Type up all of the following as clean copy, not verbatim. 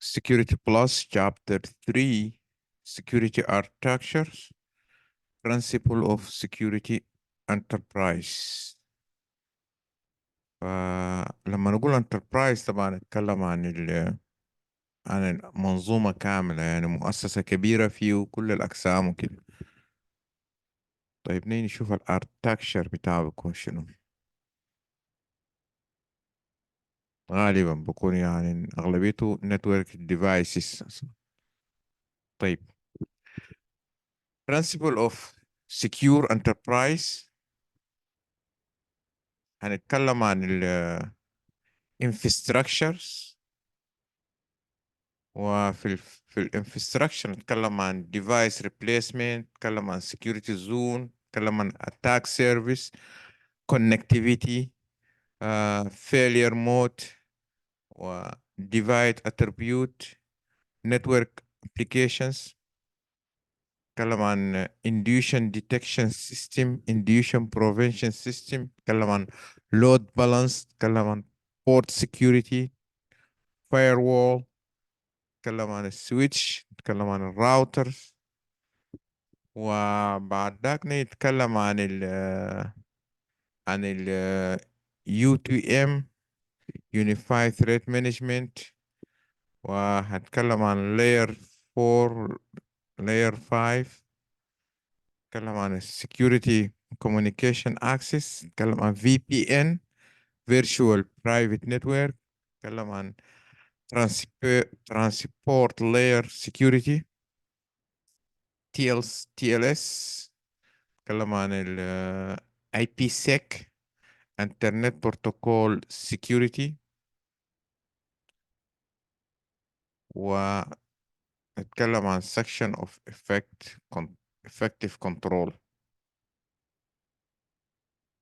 Security Plus Chapter 3 Security Architectures Principle of Security Enterprise. فلما نقول Enterprise طبعا نتكلم عن المنظومة كاملة، يعني مؤسسة كبيرة فيه كل الأقسام وكده. طيب نيجي نشوف الاركتكشر بتاعه بيكون شنو. غالبا بكون يعني أغلبيته network devices. طيب principle of secure enterprise هنتكلم عن ال infrastructures، في ال infrastructure نتكلم عن device replacement، نتكلم عن security zone، نتكلم عن attack service، connectivity، failure mode، و divide attribute، network applications، نتكلم عن induction detection system، induction prevention system، نتكلم عن load balance، نتكلم عن port security، firewall، نتكلم عن السويتش، نتكلم عن الراوتر، وبعد ذاك نتكلم عن ال UTM Unified Threat Management، وهتكلم عن layer 4 layer 5، نتكلم عن ال Security Communication Access، نتكلم عن VPN Virtual Private Network، نتكلم عن Transport Layer Security TLS، نتكلم عن ال IPsec Internet Protocol Security، ونتكلم عن Section of Effective Control.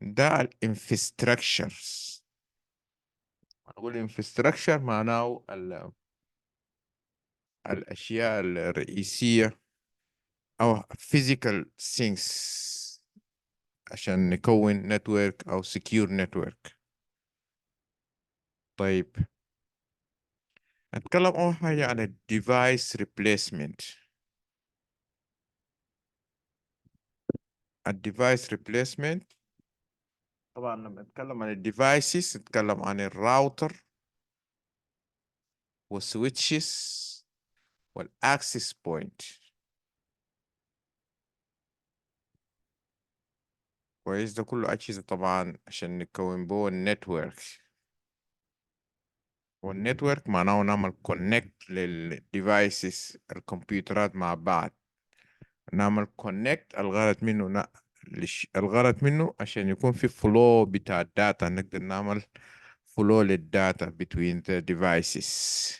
ده الانفستراكشرز. نقول انفستراكشر معناه الأشياء الرئيسية أو physical things عشان نكون نتورك أو secure network. طيب نتكلم أول حاجة عن ال device replacement. ال device replacement طبعا لما نتكلم عن ال devices نتكلم عن الراوتر والسويتشز والأكسس بوينت. كويس، ده كله أجهزة طبعا عشان نكون بو النتورك. والنتورك معناه نعمل كونكت للديفايسز الكمبيوترات مع بعض. نعمل كونكت الغرض منه عشان يكون في فلو بتاع الداتا، نقدر نعمل فلو للداتا between the devices.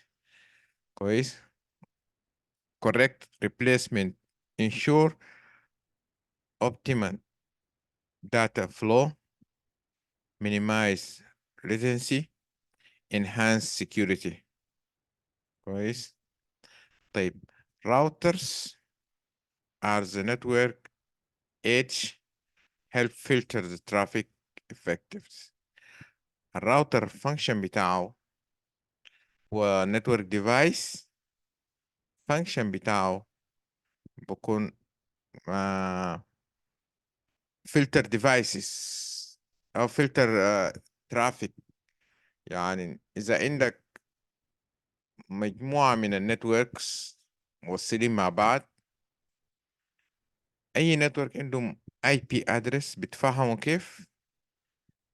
كويس. correct replacement ensure optimal data flow minimize latency enhance security. كويس. طيب routers are the network edge help filter the traffic effectively. الراوتر function بتاعه و network device function بتاعه بكون filter devices أو filter traffic. يعني إذا عندك مجموعة من النتوركس موصلين مع بعض، أي نتورك عندهم IP address بتفهموا كيف؟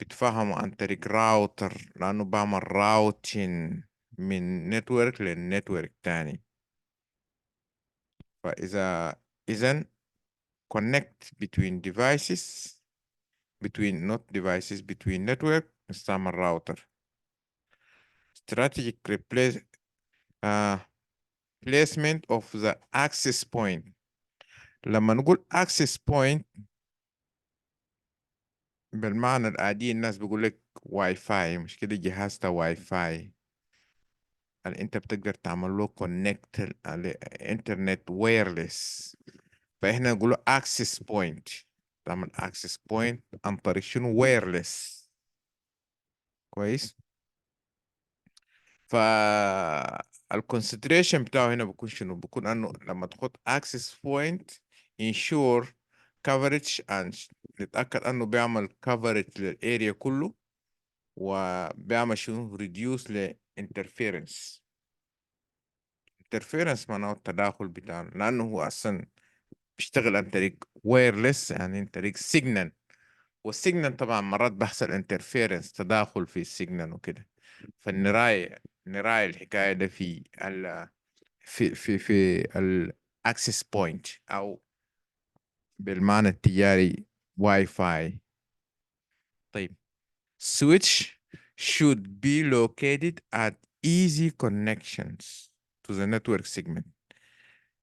بتفهموا عن طريق راوتر، لأنه بعمل راوتين من نتورك للنتورك تاني. إذن connect between devices between network نستعمل راوتر. strategic placement of the access point. لما نقول access point بالمعنى العادي الناس بيقول لك واي فاي، مش كده؟ جهاز ده واي فاي اللي انت بتقدر تعمل له كونكت على انترنت وايرلس، فاحنا نقول له access point. تعمل access point عن طريق شنو؟ وايرلس. كويس. ف الكونسنتريشن بتاعه هنا بيكون شنو؟ بيكون انه لما تحط access point ensure coverage and نتأكد انه بيعمل coverage للاريا كله، وبيعمل شنو؟ reduce ل interference. interference معناه التداخل بتاعه، لانه هو اصلا بيشتغل عن طريق wireless، يعني عن طريق سيجنال، والسيجنال طبعا مرات بيحصل انترفيرنس، تداخل في السيجنال وكده. فنراعي الحكاية ده في في الاكسس بوينت، او بالمعنى التجاري واي فاي. طيب switch should be located at easy connections to the network segment.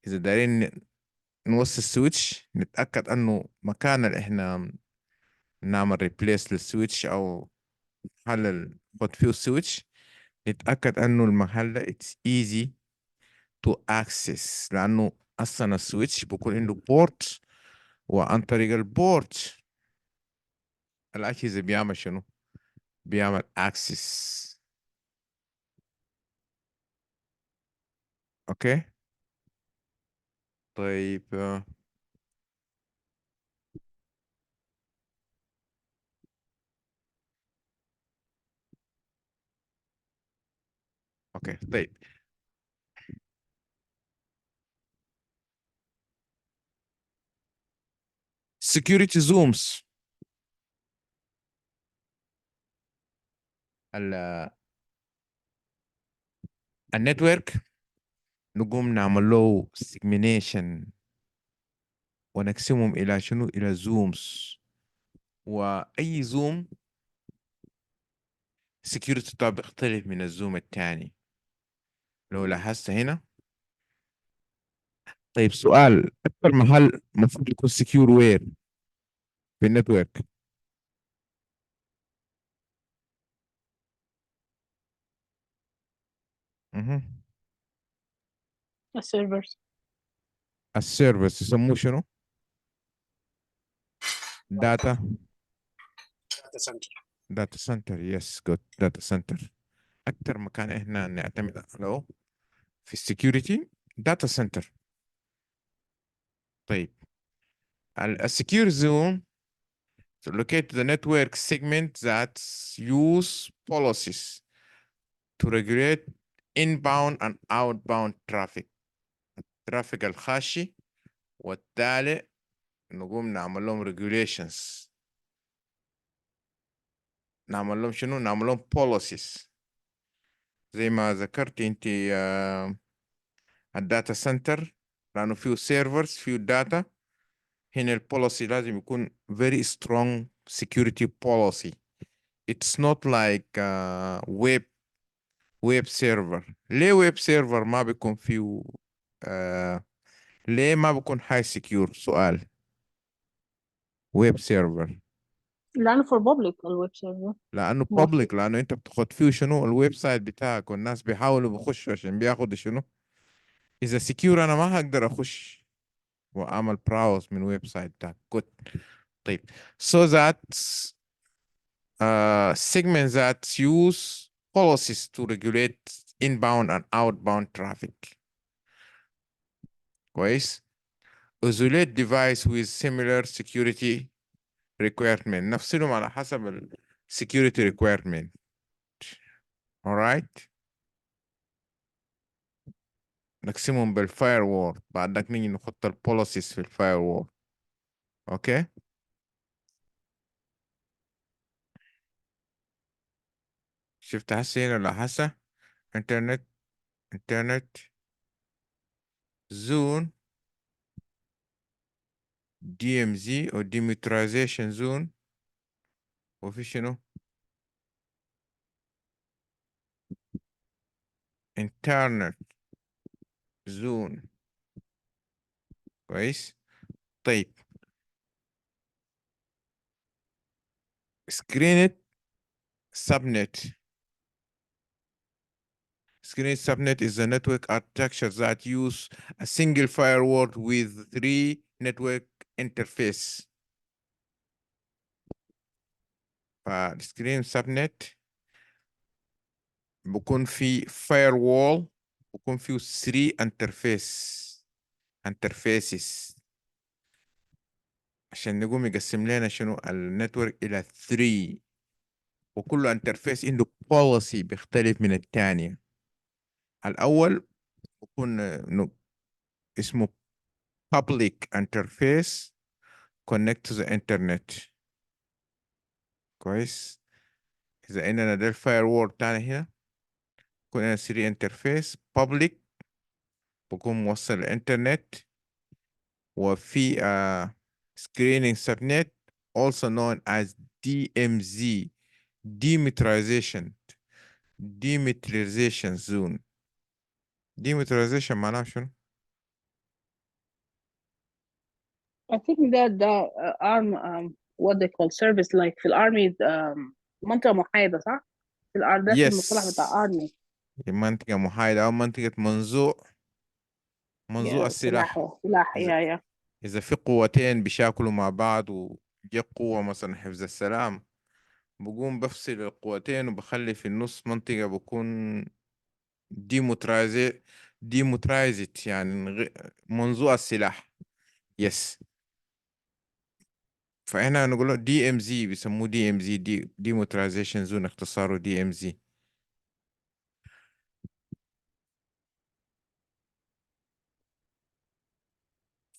إذا دايرين نوصل السويتش نتأكد أنه مكان اللي إحنا نعمل ريبليس للسويتش أو محل نحط فيه السويتش، نتأكد أنه المحل ده it's easy to access، لأنه أصلا السويتش بيكون عنده بورت، وعن طريق البورت الأجهزة بيعمل شنو؟ بيعمل access. أوكي. طيب أوكي. طيب security zooms. النتورك نقوم نعمل له segmentation ونقسمهم إلى شنو؟ إلى زومز، وأي زوم security بتاعه بيختلف من الزوم التاني لو لاحظت هنا. طيب سؤال، أكثر محل المفروض يكون secure وير في النتورك؟ مهم. السيرفرز. السيرفيس يسموه شنو؟ داتا data center. داتا سنتر. يس جود، داتا سنتر أكثر مكان إحنا نعتمد عليه في السكيورتي داتا سنتر. طيب السكيور زون to locate the network segment that use policies to regulate inbound and outbound traffic، الترافيك الخاشي والتالي نقوم نعمل لهم regulations، نعمل لهم شنو؟ نعمل لهم policies زي ما ذكرت انت الداتا سنتر، لانه فيه سيرفرز فيه داتا. هنا البوليسي لازم يكون very strong security policy. It's not like web server. ليه ويب سيرفر ما بيكون فيه ليه ما بيكون high secure؟ سؤال. ويب سيرفر لأنه for public الويب سيرفر. لانه ما public، لانه انت بتاخد فيه شنو؟ الويب سايت بتاعك، والناس بيحاولوا بيخشوا عشان بياخدوا شنو؟ اذا سكيور انا ما هقدر اخش واعمل براوز من ويب سايت بتاعك. good. طيب so that segments that use policies to regulate inbound and outbound traffic. كويس. isolate device with similar security requirement، نفصلهم على حسب ال security requirement. alright. نقسمهم بالفاير وول، بعدك نيجي نحط البوليسيز في الفاير وول. اوكي. شفت هسه هنا ولا هسه؟ انترنت زون دي ام زي او ديميترايزيشن زون، وفي شنو؟ انترنت زون. كويس. طيب سكرينت سبنت. Screen subnet is a network architecture that use a single firewall with 3 network interface. فالسكرين subnet بكون في firewall بكون فيه 3 انترفيسز عشان نقوم يقسم لنا شنو النتورك إلى 3، وكل انترفيس عنده بوليسي بيختلف من الثانية. الأول بكون اسمه public interface connect to the internet. كويس. إذا عندنا ده الفاير وول تاني هنا، بكون عندنا 3 انترفيس. public بكون موصل الانترنت، وفي screening subnet also known as DMZ demilitarization zone. demilitarization معناه شنو؟ I think that the arm what they call service like في الارمي منطقة محايدة صح؟ في ده في المصطلح بتاع Yes. army. منطقة محايدة أو منطقة منزوع Yeah, السلاح. سلاح إذا yeah. إذا في قوتين بيشاكلوا مع بعض وجي قوة مثلا حفظ السلام، بقوم بفصل القوتين وبخلي في النص منطقة بكون ديموترايزت يعني منزوع السلاح. يس. فهنا نقول دي ام زي، بيسموه دي ام زي، ديموترايزيشن زون، اختصاره دي ام زي.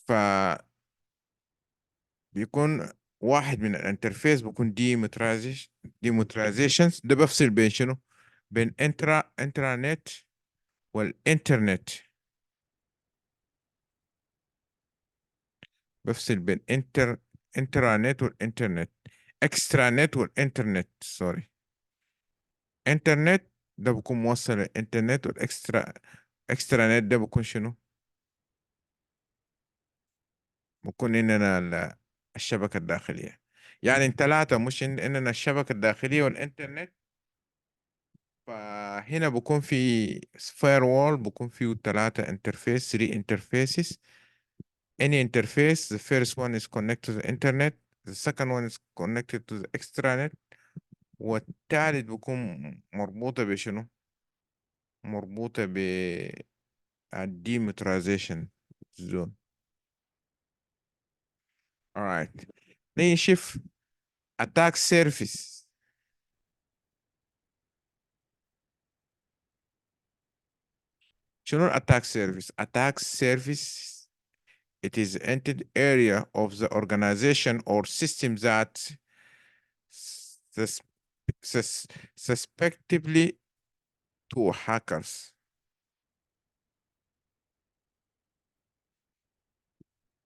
ف بيكون واحد من الانترفيس بيكون ديموترايزيشنز، ده بفصل بين شنو؟ بين انترانت والانترنت. بفصل بين انترانت والانترنت، اكسترانت والانترنت سوري. انترنت ده بكون موصل الانترنت، اكسترانت ده بكون شنو؟ بكون اننا الشبكة الداخلية. يعني ثلاثة، مش اننا الشبكة الداخلية والانترنت. فهنا بكون في فاير وول، بكون فيه ثلاثة انترفيس، 3 interfaces. Any interface, the first one is connected to the internet, the second one is connected to the extranet، والثالث بكون مربوطة بشنو؟ مربوطة ب demutualization zone. alright. نشوف attack surface. شنو attack surface؟ attack surface it is entered area of the organization or system that sus suspectively to hackers.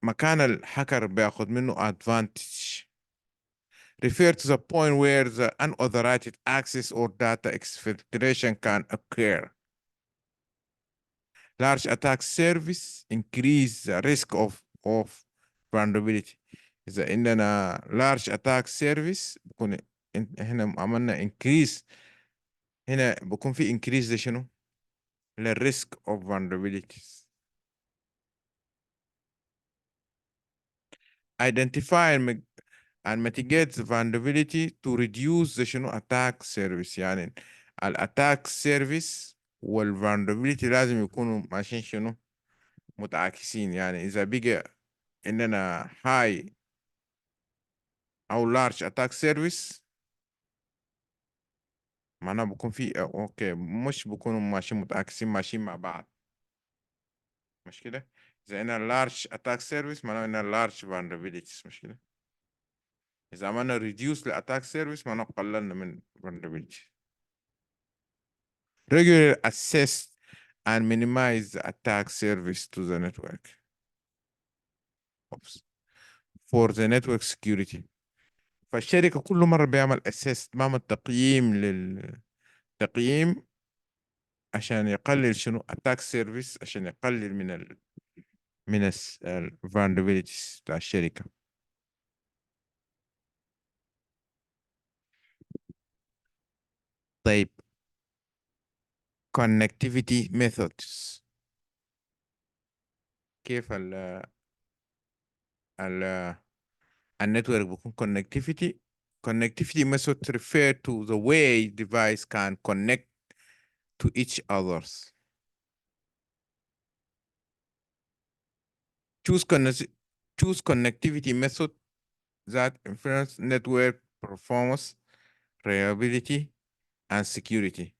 مكان الهاكر بياخد منه advantage. Refer to the point where the unauthorized access or data exfiltration can occur. Large attack service increase the risk of vulnerability. إذا عندنا large attack service بكون هنا عملنا increase، هنا بكون في increase ده شنو؟ للrisk of vulnerabilities. Identify and mitigate the vulnerability to reduce the شنو attack service. يعني attack service vulnerability لازم يكونوا ماشيين شنو؟ متعاكسين. يعني إذا بقى إننا high أو large attack service معناه بكون في أوكي، مش بكونوا ماشيين متعاكسين، ماشيين مع بعض، مش كده؟ إذا إننا large attack service معناه إننا large vulnerabilities، مش كده؟ إذا عملنا reduce ل attack service معناه قللنا من vulnerability. Regularly assess and minimize the attack service to the network. Oops. For the network security. فالشركة كل مرة بيعمل assess، بعمل تقييم عشان يقلل شنو attack service، عشان يقلل من vulnerabilities بتاع الشركة. طيب connectivity methods. كيف ال النتورك بيكون connectivity methods refer to the way device can connect to each others. choose choose connectivity method that influence network performance, reliability and security.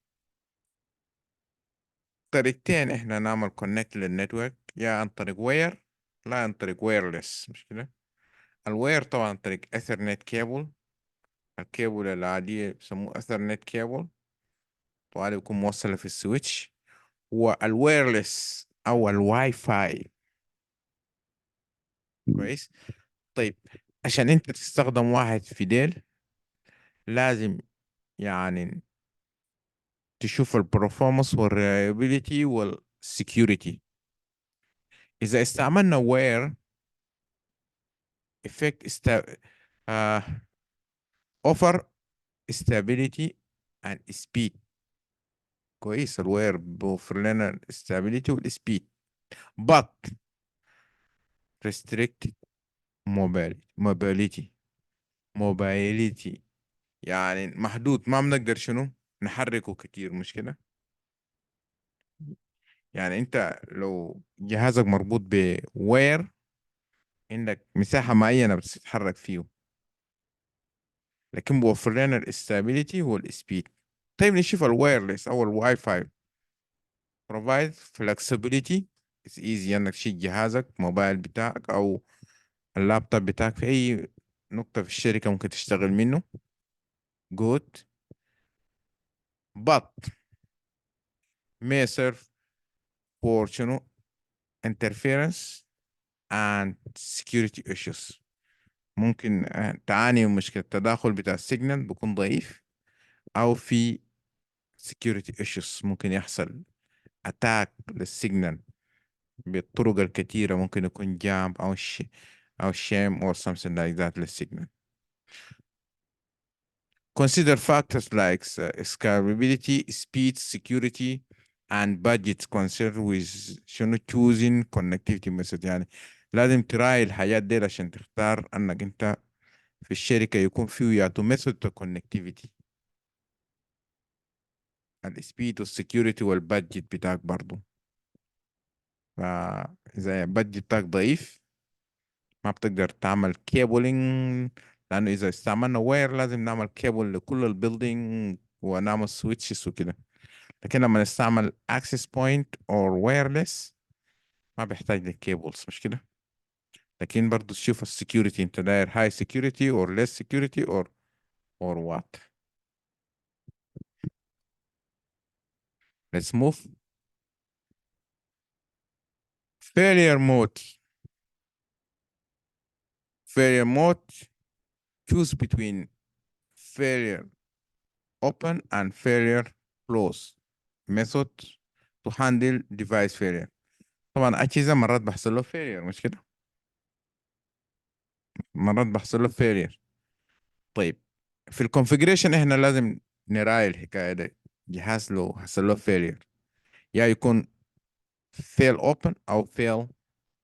طريقتين احنا نعمل كونكت للنتورك، يا عن طريق وير لا عن طريق ويرلس، مش كده؟ الوير طبعا عن طريق اثرنت كيبل، الكيبل العادية بيسموه اثرنت كيبل، طبعا بيكون موصلة في السويتش. والويرلس او الواي فاي. كويس. طيب عشان انت تستخدم واحد في ديل لازم يعني تشوف البرفورمانس والريلابيليتي والسكيورتي. اذا استعملنا وير effect offer stability and speed. كويس، الوير بوفر لنا stability والسبيد but restrict mobility mobility يعني محدود، ما بنقدر شنو نحركه كتير، مش كده؟ يعني انت لو جهازك مربوط بوير عندك مساحة معينة بتتحرك فيه، لكن بوفر لنا الاستابيليتي والسبيد. طيب نشوف الوايرلس او الواي فاي. provide flexibility. it's easy انك تشيل جهازك موبايل بتاعك او اللابتوب بتاعك في اي نقطة في الشركة ممكن تشتغل منه. good but may serve for شنو interference and security issues. ممكن تعاني من مشكلة التداخل بتاع السيجنال بيكون ضعيف، أو في security issues ممكن يحصل attack للسيجنال بالطرق الكثيرة، ممكن يكون جام أو sham or something like that للسيجنال. Consider factors like scalability, speed, security and budget concerned with شنو choosing connectivity method. يعني لازم تراعي الحاجات دي عشان تختار انك انت في الشركة يكون فيه ياتو ميثود connectivity، السبيد والسكيورتي والبادجت بتاعك برضو. فإذا البادجت بتاعك ضعيف ما بتقدر تعمل كيبلينج، لأنه إذا استعملنا وير لازم نعمل كيبل لكل البيلدينج ونعمل سويتشز وكده. لكن لما نستعمل access point or wireless ما بيحتاج للكيبلز، مش كده؟ لكن برضو تشوف السكيورتي، انت داير high security or less security or what. Let's move. Failure mode. Failure mode, choose between failure open and failure close method to handle device failure. طبعا أجهزة مرات بحصل له failure، مش كده؟ مرات بحصل له failure. طيب في الكونفيجريشن احنا لازم نراعي الحكاية دي. جهاز لو حصل له failure يا يكون fail open أو fail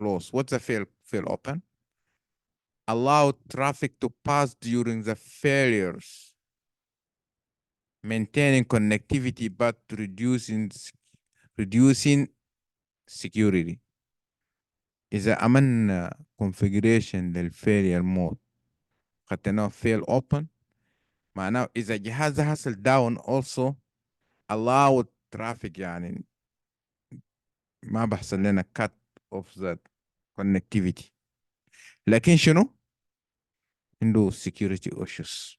close. What's a fail open? Allow traffic to pass during the failures, maintaining connectivity but reducing security. إذا عملنا configuration للfailure mode خدناه fail open، معناه إذا الجهاز حصل down also allow traffic، يعني ما بحصل لنا cut of the connectivity. لكن شنو؟ عنده security issues.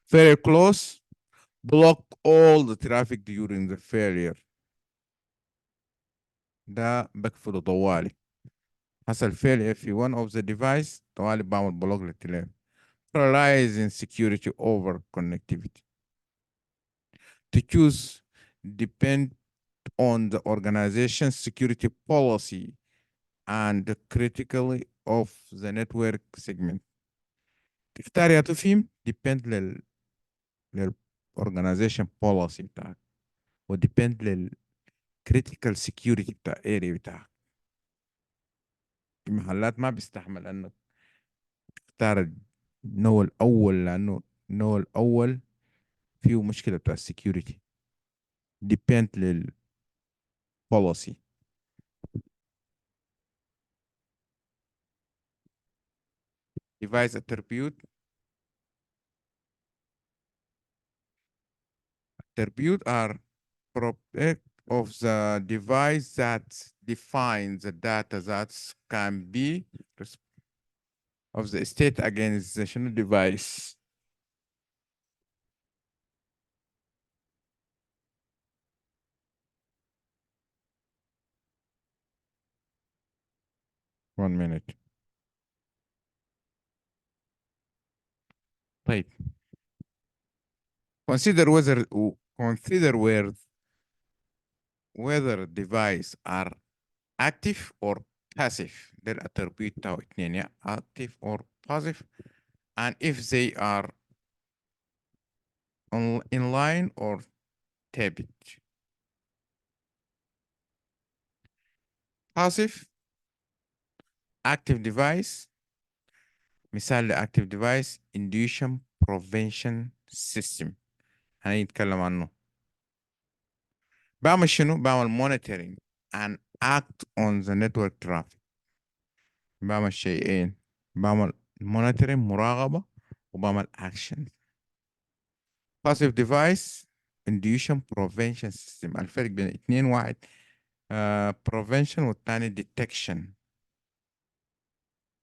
Failure close block all the traffic during the failure. ده بقفله طوالي. حصل failure في one of the device طوالي بعمل بلوك للتليفون. Prioritizing security over connectivity. To choose depend on the organization's security policy and the criticality of the network segment. تختار يا تفهم depend لل organization policy بتاعك، و depend critical security بتاع area بتاعك. المحلات ما بيستحمل انك تختار النوع الاول، لانه النوع الاول فيه مشكلة بتاع security. depend للبوليسي. device attribute. Attribute are property of the device that defines the data that can be of the state against the شنو device. One minute. طيب. Consider whether device are active or passive. ده الاتربيوت بتاعه اتنين يا active or passive, and if they are inline or tabbed. Passive active device. مثال لactive device induction prevention system هنتكلم عنه. بعمل شنو؟ بعمل monitoring and act on the network traffic. بعمل شيئين، بعمل monitoring مراقبة وبعمل action. passive device induction prevention system. الفرق بين الاثنين واحد prevention والثاني detection.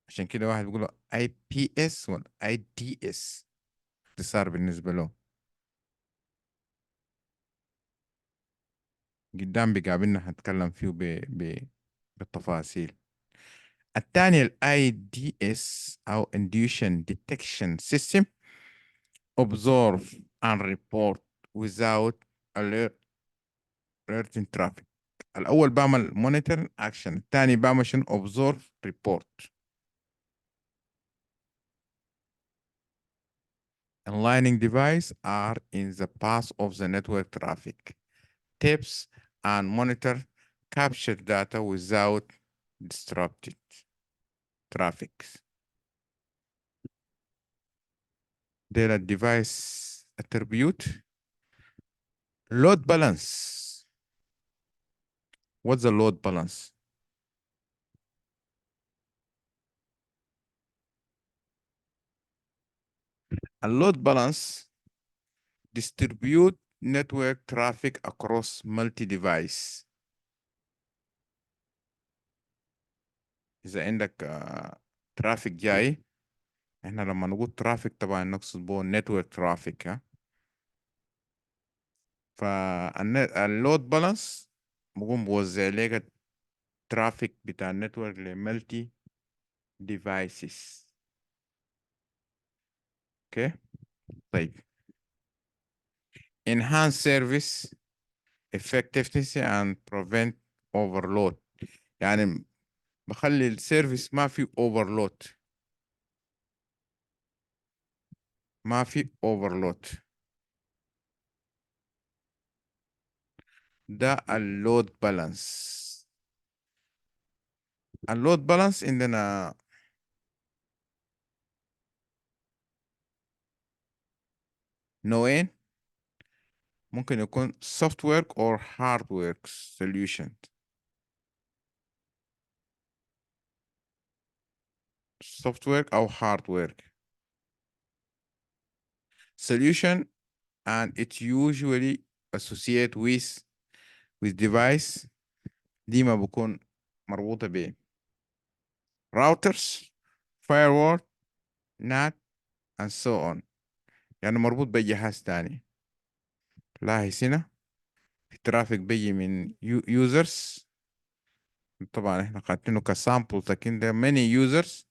عشان كده واحد بيقول له IPS ولا IDS اختصار بالنسبة له. قدام بيقابلنا هنتكلم فيه بالتفاصيل. الثاني ال IDS أو Induction Detection System observe and report without alerting traffic. الأول بعمل monitor action، الثاني بعمل شنو observe report. Aligning device are in the path of the network traffic. Tips and monitor capture data without disrupted traffic. Data device attribute. Load balance. What's the load balance? A load balance distribute network traffic across multi-device. إذا عندك traffic جاي، احنا لما نقول traffic طبعا نقصد به network traffic ها. فاللود بالانس بقوم بوزع لك الترافيك بتاع النتورك لمالتي devices. اوكي طيب. enhance service effectiveness and prevent overload. يعني بخلي السيرفيس ما في overload، ما في overload. ده اللود بالانس. اللود بالانس عندنا نوعين، ممكن يكون software or hardware solution. software أو hardware solution, and it usually associate with device ديما بكون مربوطة ب routers, firewall, NAT and so on. يعني مربوط بجهاز تاني. لاحظ هنا في ترافيك بيجي من users، طبعا احنا قاعدينه كسامبل، لكن ده many users.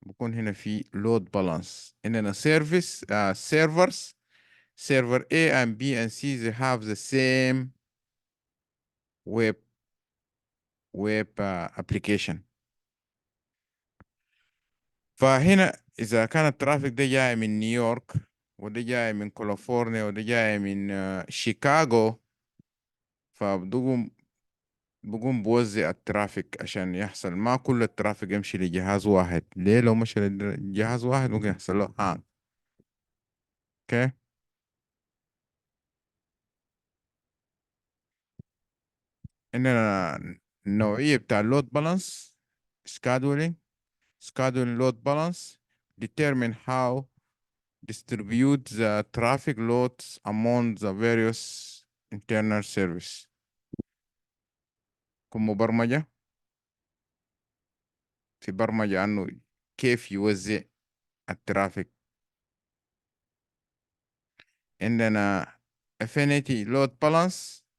بكون هنا في load balance. عندنا service servers. server A and B and C they have the same web application. فهنا إذا كان الترافيك ده جاي من نيويورك وده جاي من كاليفورنيا وده جاي من شيكاغو، بقوم بوزع الترافيك عشان يحصل ما كل الترافيك يمشي لجهاز واحد. ليه؟ لو مشي لجهاز واحد ممكن يحصل له هانج. اوكي عندنا النوعية بتاع load balance scheduling load balance determine how distribute the traffic loads among the various internal service. كمبرمجة في برمجة عنه كيف يوزع الترافيك. عندنا affinity load balance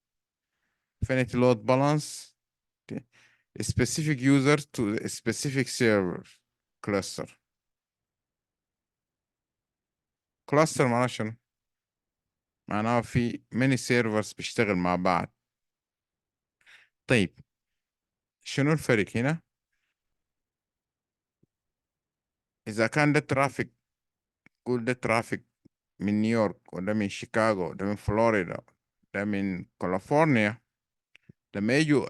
specific user to a specific server cluster. cluster معناه شنو؟ معناه في many servers بيشتغل مع بعض. طيب شنو الفرق هنا؟ إذا كان ده ترافيك، قول ده ترافيك من نيويورك وده من شيكاغو ده من فلوريدا ده من كاليفورنيا، لما يجوا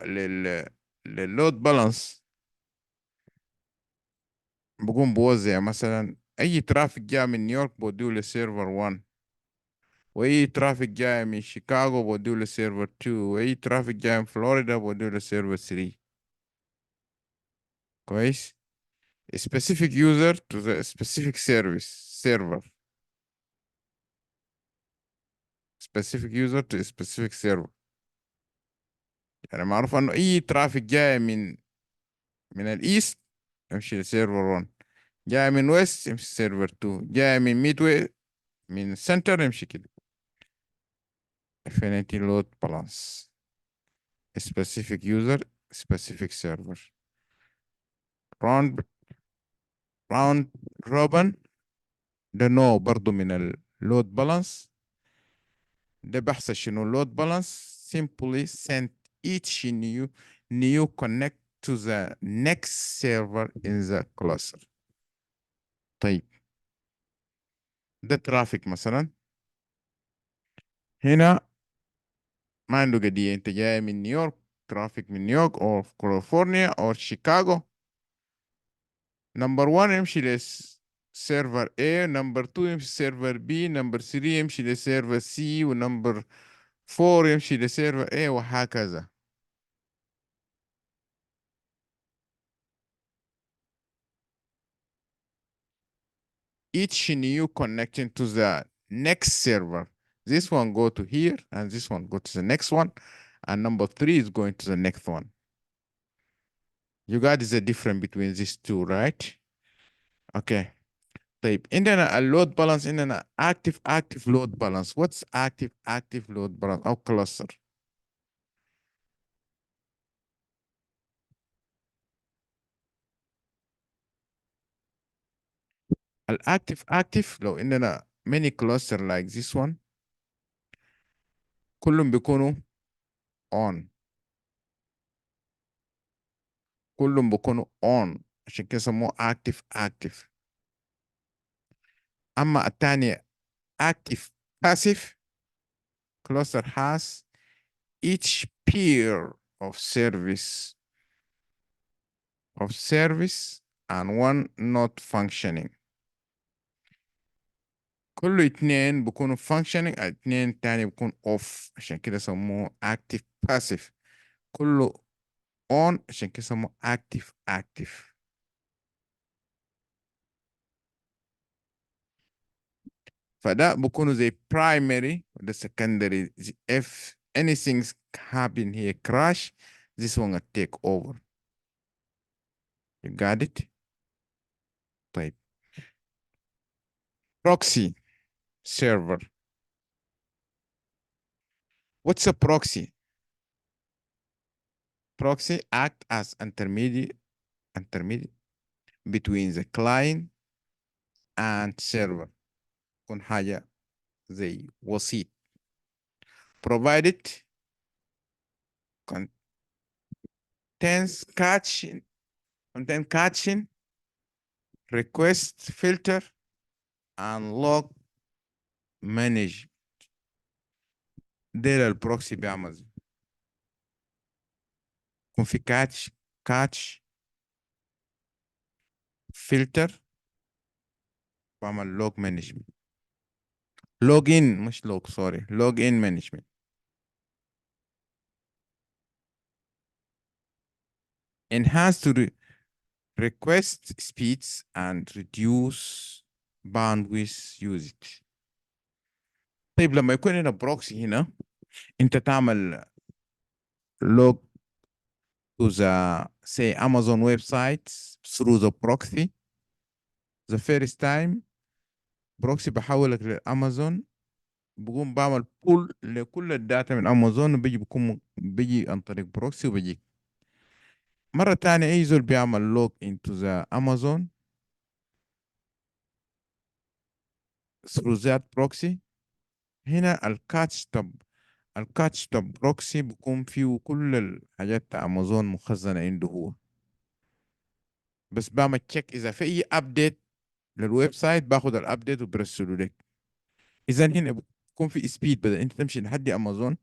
لللود بالانس بقوم بوزع مثلا أي ترافيك جاء من نيويورك بوديه لسيرفر 1، وأي ترافيك جاي من شيكاغو بوديه لسيرفر 2، وأي ترافيك جاي من فلوريدا بوديه لسيرفر 3. كويس؟ specific user to the specific service server. specific user to a specific server. يعني معروف انه اي ترافيك جاي من الايست يمشي لسيرفر 1، جاي من ويست يمشي لسيرفر 2، جاي من ميد واي من سنتر يمشي كده. affinity load balance specific user specific server. round robin ده نوع برضو من اللود بالانس. ده بحث شنو اللود بالانس simply send each new connect to the next server in the cluster. طيب ده ترافيك مثلا هنا ما عنده قضية، انت جاي من نيويورك، ترافيك من نيويورك او كاليفورنيا او شيكاغو، نمبر 1 يمشي لسيرفر A، نمبر 2 يمشي لسيرفر B، نمبر 3 يمشي لسيرفر C، ونمبر 4 يمشي لسيرفر A، وهكذا. each new connecting to the next server. This one go to here and this one go to the next one, and number 3 is going to the next one. You got the difference between these two, right? Okay. طيب عندنا اللود بالانس، عندنا active load balance. What's active load balance أو cluster؟ active لو عندنا many cluster like this one كلهم بيكونوا on، كلهم بيكونوا on عشان كده سموه active. أما الثانية active passive cluster has each pair of service and one not functioning. كل اتنين بيكونوا functioning، اتنين تاني بيكون off عشان كده سموه active passive. كله on عشان كده سموه active. فده بيكونوا زي primary وده secondary. If anything happen here crash, this one will take over. You got it? طيب proxy server. What's a proxy? Proxy act as intermediate between the client and server. يكون حاجة زي وسيط. Provided content catching, request filter, and log manage. ده البروكسي بيعمل يكون في catch filter، بعمل log management. login مش log sorry login management. enhance to request speeds and reduce bandwidth usage. طيب لما يكون هنا بروكسي هنا انت تعمل log to the say Amazon website through the proxy. The first time بروكسي بحولك للامازون، بقوم بعمل بول لكل الداتا من امازون وبيجي بيجي عن طريق بروكسي وبيجي مرة تانية اي زول بيعمل لوج into the Amazon through that proxy. هنا الكاتش تب بروكسي بيكون فيه كل الحاجات بتاع امازون مخزنة عنده هو، بس بعمل تشيك اذا في اي ابديت للويب سايت باخد الابديت وبرسله لك. اذا هنا بيكون في سبيد، بدل انت تمشي لحد امازون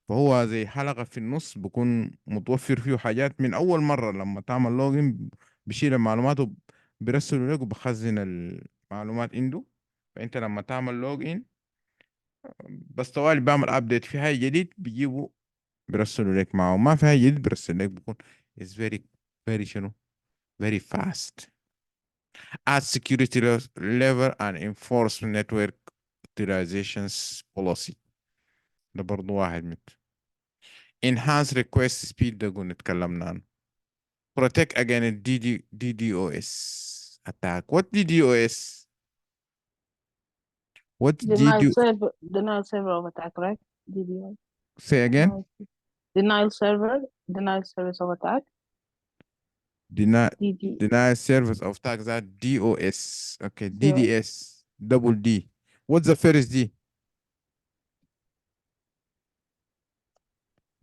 فهو زي حلقة في النص بيكون متوفر فيه حاجات من اول مرة. لما تعمل لوجن بشيل المعلومات وبرسله لك وبخزن المعلومات عنده. فانت لما تعمل لوجن بس طوالي بعمل ابديت في حاجة جديد بيجيبه برسله لك معه، ما في حاجة جديد برسل لك. بيكون is very شنو very fast. Add security level and enforce network authorizations policy. ده برضو واحد من enhance request speed ده قلنا اتكلمنا عنه. protect against DDoS attack. What DDoS? What DDoS? denial server of attack, right? DDoS. Say again. Denial service of attack. Deny service of attack, that DOS. Okay, DDS. Double D. What's the first D?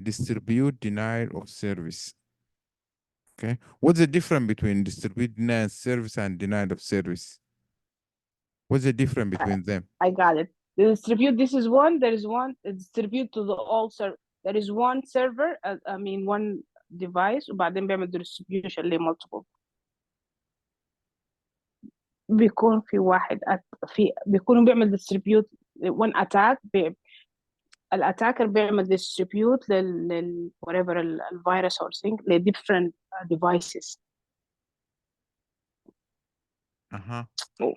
Distribute denial of service. Okay. What's the difference between distribute denial of service and denial of service? What's the difference between them? I got it. The distribute, this is one, there is one, distribute to the all server. There is one server, I mean one device وبعدين بيعمل distribution multiple. بيكون في واحد بيكونوا بيعمل distribute one attack الاتاكر بيعمل distribute whatever الفيروس or thing ل different devices.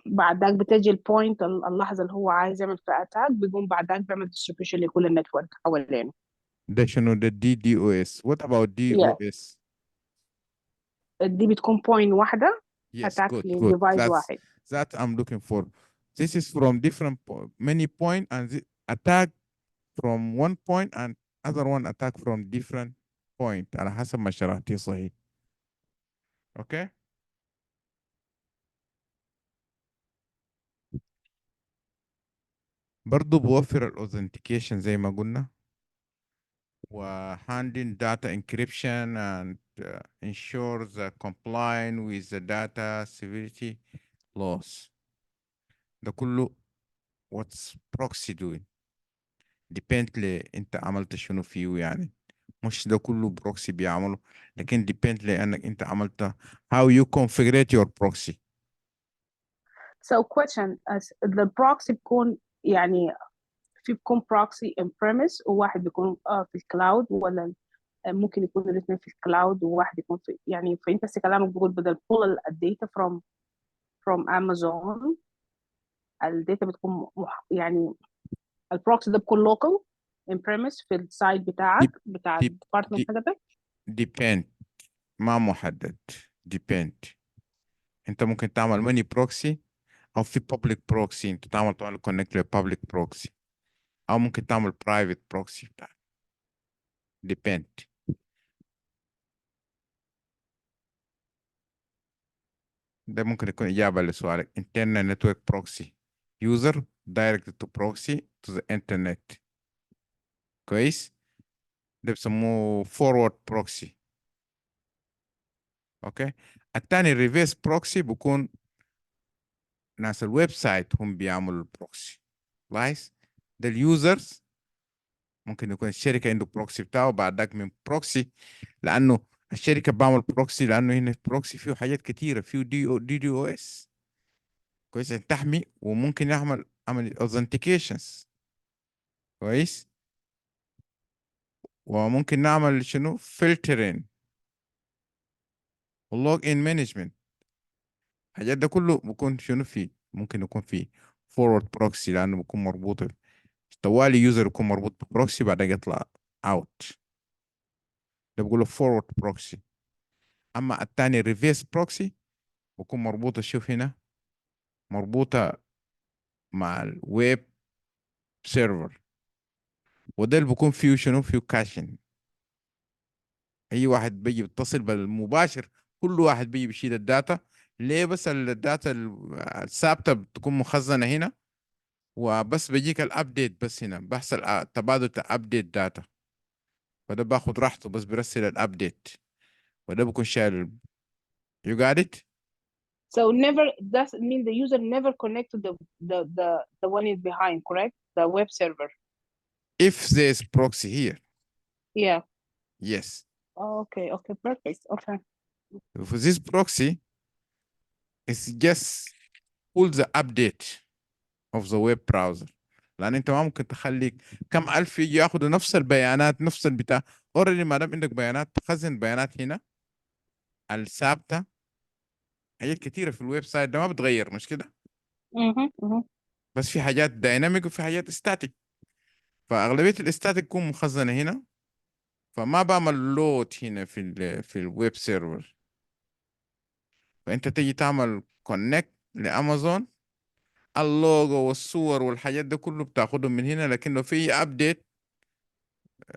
بعد ذاك بتجي البوينت اللحظه اللي هو عايز يعمل فيها اتاك بيقوم بعد ذاك بيعمل ديستريبيوشن لكل النتورك حوالينه. ده شنو ده DDoS. What about DOS? دي بتكون بوينت واحده اتاك لديفايس واحد. That I'm looking for. This is from different many point and the attack from one point and other one attack from different point على حسب ما شرحتي صحيح. Okay. برضو بوفر الاوثنتيكيشن زي ما قلنا، و handling data encryption and ensures complying with the data security laws. ده كله what's proxy doing. depend انت عملت شنو فيه يعني، مش ده كله بروكسي بيعمله، لكن depend لانك انت عملت how you configure your proxy. So question the proxy بيكون يعني في بيكون proxy in premise وواحد بيكون في الكلاود، ولا ممكن يكون الاثنين في الكلاود وواحد يكون في يعني فانت كلامك بيقول بدل pull الداتا from Amazon الداتا بتكون يعني البروكسي ده بيكون local in premise في السايت بتاعك بتاع الديبارتمنت حقتك. depend ما محدد depend. انت ممكن تعمل ماني بروكسي او في public proxy انت تعمل connect ل public proxy، او ممكن تعمل private proxy بتاعك. depend. ده ممكن يكون إجابة لسؤالك. internal network proxy user direct to proxy to the internet. كويس. ده بسموه forward proxy. اوكي. التاني reverse proxy بيكون ناس الويب سايت هم بيعملوا البروكسي. لايس ده اليوزرز ممكن يكون الشركة عنده بروكسي بتاعه، بعد ذاك من بروكسي لأنه الشركة بعمل بروكسي لأنه هنا بروكسي فيه حاجات كتيرة، فيه دي او اس كويس تحمي، وممكن يعمل authentications كويس، وممكن نعمل شنو filtering واللوج ان مانجمنت. الحاجات ده كله بيكون شنو فيه، ممكن يكون فيه فورورد بروكسي لانه بيكون مربوط طوالي يوزر يكون مربوط ببروكسي بعدين يطلع اوت، ده بقوله فورورد بروكسي. اما الثاني ريفيرس بروكسي بكون مربوطه، شوف هنا مربوطه مع الويب سيرفر، وده اللي بكون فيه شنو، فيه كاشن. اي واحد بيجي بيتصل بالمباشر، كل واحد بيجي بيشيل الداتا. ليه؟ بس الداتا الثابته بتكون مخزنه هنا، وبس بيجيك الابديت، بس هنا بيحصل تبادل ابديت داتا، فده باخد راحته بس بيرسل الابديت، وده بكون شايل. You got it? So never, does mean the user never connect to the one is behind, correct? The web server. If there's proxy here, Yeah. yes. Oh, okay, perfect. Okay. For this proxy, it's just pull the update of the web browser. لان انت ما ممكن تخلي كم الف يجي ياخذوا نفس البيانات نفس البتاع. اوريدي ما دام عندك بيانات تخزن بيانات هنا الثابته. حاجات كتيره في الويب سايت ده ما بتغير، مش كده؟ Mm-hmm. بس في حاجات دايناميك وفي حاجات ستاتيك، فاغلبيه الاستاتيك تكون مخزنه هنا، فما بعمل لود هنا في الويب سيرفر. فانت تيجي تعمل كونكت لامازون، اللوجو والصور والحاجات ده كله بتاخدهم من هنا، لكن لو في ابديت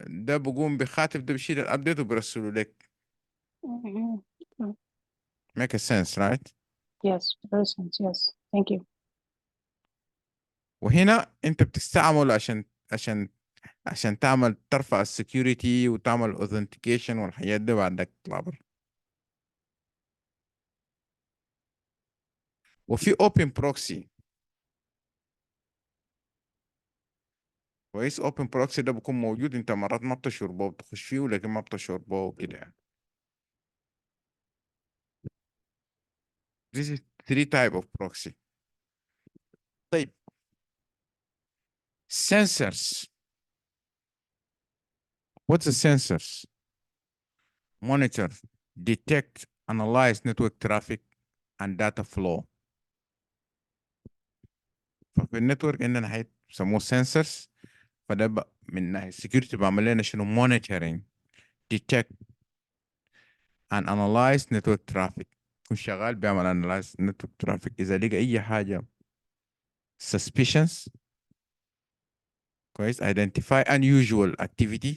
ده بقوم بخاتم ده بشيل الابديت وبرسله لك. Mm-hmm. make a sense right؟ Yes, very sense. Yes. Thank you. وهنا انت بتستعمل عشان تعمل ترفع السكيورتي وتعمل authentication والحاجات دي بعدك تطلع برا. وفي open proxy. كويس، open proxy ده بيكون موجود، انت مرات ما بتشعر بيه بتخش فيه، لكن ما بتشعر بيه كده يعني. This is three type of proxy. طيب sensors. What's the sensors? Monitor, detect, analyze network traffic and data flow. ففي النتورك عندنا حاجات بيسموه sensors، فده من ناحية security بعمل لنا شنو monitoring, detect and analyze network traffic. يكون شغال بيعمل analyze network traffic، إذا لقى أي حاجة suspicious، كويس، identify unusual activity،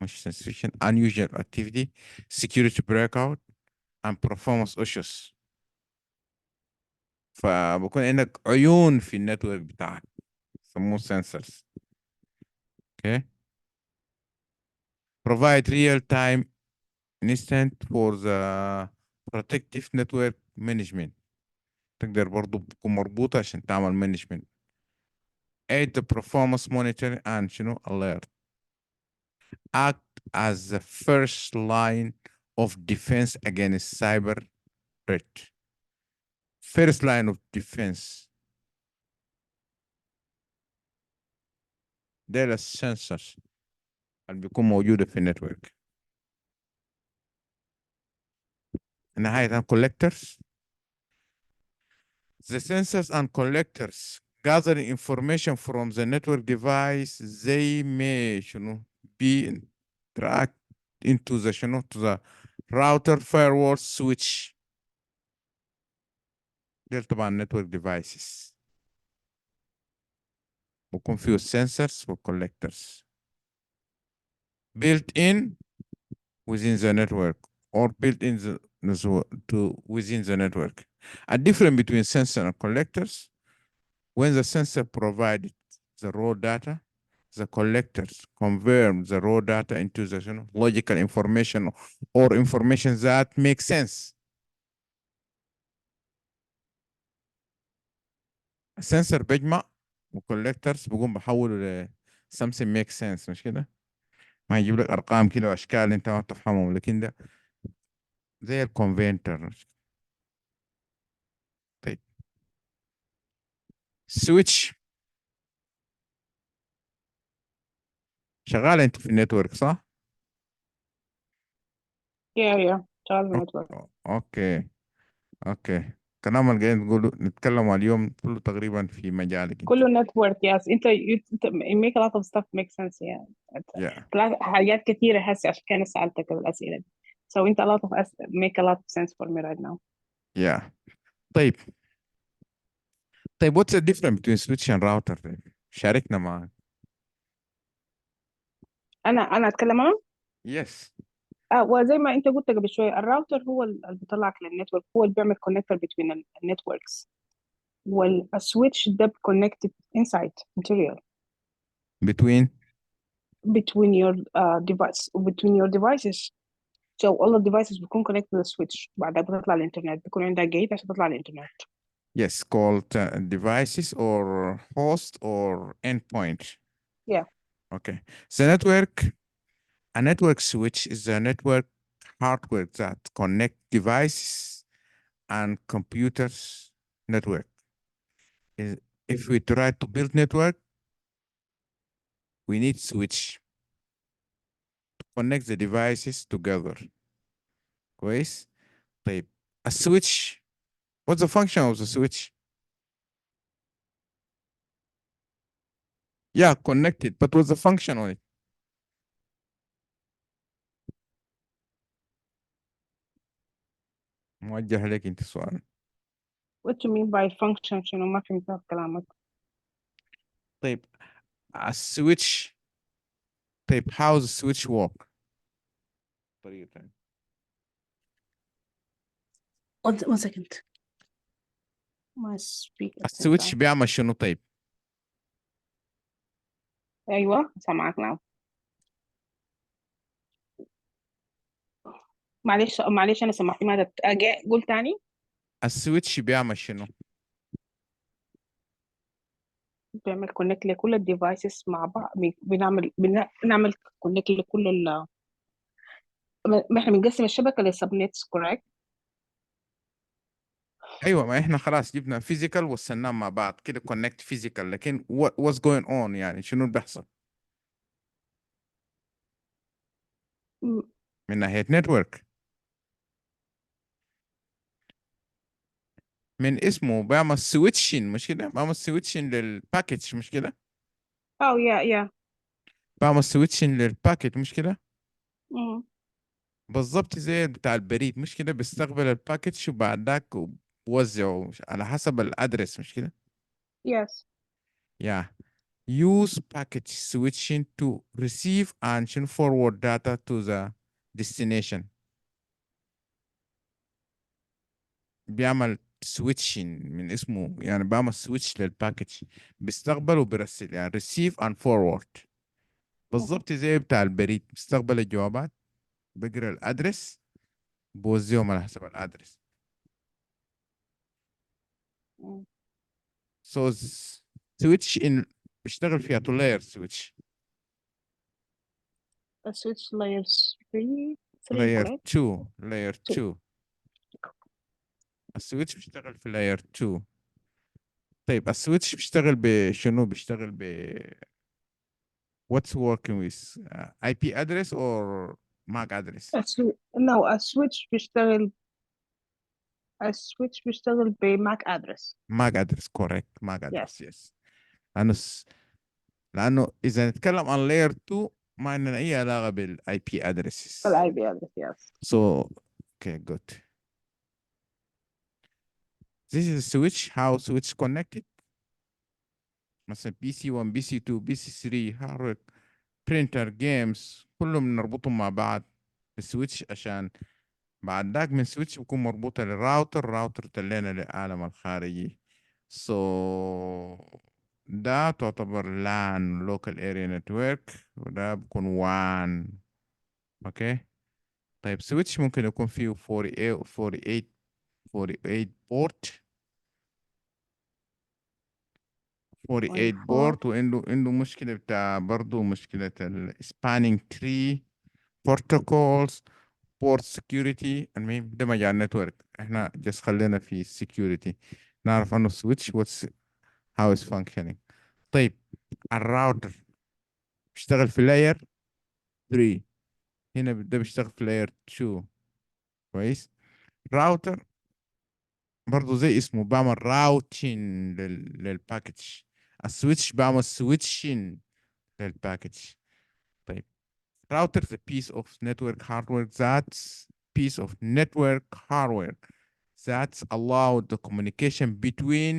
مش suspicion unusual activity، security breakout and performance issues. فبكون عندك عيون في النتورك بتاعك يسموه sensors. okay. Provide real-time instant for the protective network management. تقدر برضو بتكون مربوطة عشان تعمل management. aid the performance monitoring and شنو alert. act as the first line of defense against cyber threat. First line of defense. ده السنسرز اللي بيكون موجودة في النتورك. نهاية collectors. The sensors and collectors gather information from the network device. They may شنو be tracked into the شنو to the router, firewall, switch. دول طبعا network devices. بكون فيه sensors و collectors built in within the network or built in within the network. A difference between sensor and collectors: when the sensor provided the raw data, the collectors convert the raw data into the logical information or information that makes sense. السنسر بيجمع وكولكترز بقوم بحوله ل something makes sense، مش كده؟ ما يجيب لك ارقام كده واشكال انت ما بتفهمهم، لكن ده زي الكونفينتر. طيب سويتش شغاله انت في النتورك صح؟ Yeah. شغال بالنتورك. اوكي اوكي. كلام اللي قاعدين نقوله نتكلم اليوم كله تقريبا في مجالك انت. كله network. yes. انت you make a lot of stuff make sense يعني. yeah حاجات كتيرة هسه عشان كده سألتك الأسئلة دي. So انت a lot of make a lot of sense for me right now. yeah طيب what's the difference between switch and router then؟ شاركنا معك. أنا أتكلم أنا. yes وزي ما انت قلت قبل شوية الراوتر هو اللي بيطلعك للنتورك، هو اللي بيعمل connector between النتوركس، والسويتش ده connected inside interior between between your between your devices. So all the devices بيكون connected to the switch، بعدها بتطلع الانترنت، بيكون عندها جيت عشان تطلع الانترنت. yes called devices or host or endpoint. Yeah. okay, so a network switch is a network hardware that connect devices and computers network. If we try to build network, we need switch to connect the devices together. كويس؟ طيب a switch, what's the function of the switch? Yeah, connected, but what's the function on it? موجه لك انت السؤال. What do you mean by function؟ شنو ما فهمت كلامك. طيب a switch، طيب how the switch work؟ طريقة تانية. one second. My speaker is السويتش on. بيعمل شنو طيب؟ أيوة سامعك now. معلش أنا سمعت ماذا قول تاني. السويتش بيعمل شنو؟ بنعمل كونكت لكل الديفايسز مع بعض، بنعمل كونكت لكل ما احنا بنقسم الشبكة للسبنيتس correct. ايوه، ما احنا خلاص جبنا فيزيكال وصلناهم مع بعض كده كونكت فيزيكال، لكن what's going on يعني شنو اللي بيحصل م- من ناحية نتورك؟ من اسمه بيعمل سويتشين مش كده؟ بيعمل سويتشين للباكيت مش كده؟ oh yeah yeah. بعمل سويتشن للباكيت مش كده؟ mm. بالظبط زي بتاع البريد مش كده؟ بيستقبل الباكيت وبعد ذاك بوزعه على حسب الادرس مش كده؟ yes. yeah use packet switching to receive and forward data to the destination. بيعمل switching من اسمه يعني، بعمل switch للباكيت، بيستقبل وبيرسل يعني receive and forward. بالظبط زي بتاع البريد، بيستقبل الجوابات، بيقرا الادرس، بوزيهم على حسب الادرس. mm. so switch in بيشتغل فيها to layer switch. The switch layers 3 layer correct. 2 layer 2. 2 السويتش بيشتغل في layer 2. طيب السويتش بيشتغل بشنو؟ بيشتغل ب what's working with IP address or MAC address؟ no السويتش بيشتغل بماك ادرس. MAC address correct MAC yes. address yes. لأنه لأنه إذا نتكلم عن layer 2 ما عندنا أي علاقة بال IP addresses. الاي بي ادرس yes. so okay good. this is a switch how switch connected. مثلا PC1 PC2 PC3 hardware printer games كلهم نربطهم مع بعض بالسويتش، عشان بعد ذاك من سويتش بكون مربوطة للراوتر تلينا للعالم الخارجي. so ده تعتبر LAN local area network، وده بكون WAN. اوكي طيب سويتش ممكن يكون فيه 48 بورت 48 24. بورت، وعنده مشكلة بتاع برضه مشكلة ال spanning tree protocols port security. المهم ده مجال نتورك، احنا جس خلينا في security، نعرف انه switch what's how it's functioning. طيب الراوتر بيشتغل في layer 3، هنا ده بيشتغل في layer 2. كويس. راوتر برضو زي اسمه بعمل راوتين للباكج. السويتش بعمل سويتشين للباكج. طيب router is a piece of network hardware that's allow the communication between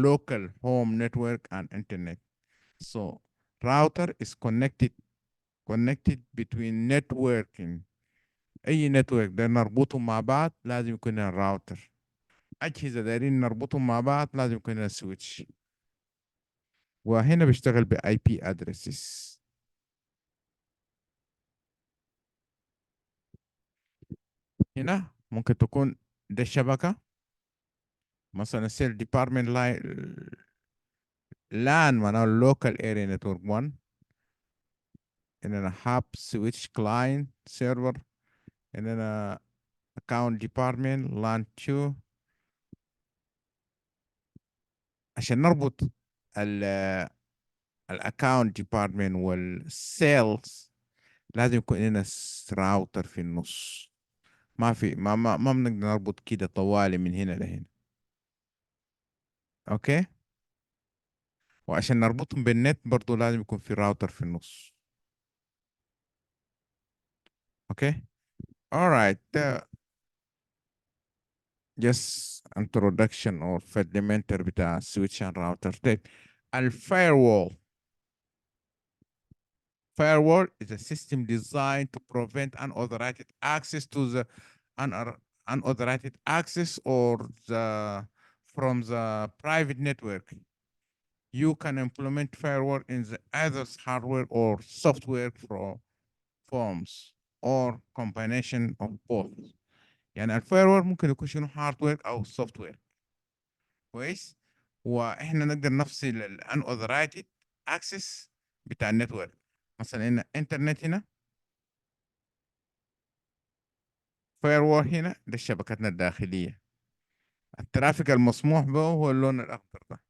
local home network and internet. So router is connected between networking. اي نتورك ده نربطهم مع بعض لازم يكون الراوتر. اجهزه دايرين نربطهم مع بعض لازم يكون السويتش. وهنا بيشتغل باي بي ادريسز. هنا ممكن تكون ده الشبكه مثلا سيل ديبارتمنت لان معناه لوكال اريا نتورك 1. اننا هاب سويتش كلاينت سيرفر. اننا اكونت ديبارتمنت لان 2. عشان نربط الاكونت ديبارتمنت والسيلز لازم يكون لنا راوتر في النص. ما بنقدر نربط كده طوالي من هنا لهنا. اوكي. وعشان نربطهم بالنت برضو لازم يكون في راوتر في النص. اوكي. alright just introduction or fundamental بتاع switch and router. طيب الفايروول. Firewall is a system designed to prevent unauthorized access to the unauthorized access or from the private network. You can implement firewall in the either hardware or software forms or combination of both. يعني الفايروول ممكن يكون شنو هاردوير او سوفت وير. كويس. واحنا نقدر نفصل unauthorized access بتاع النتورك. مثلا هنا انترنت هنا فايروول هنا ده شبكتنا الداخلية. الترافيك المسموح به هو اللون الأخضر ده.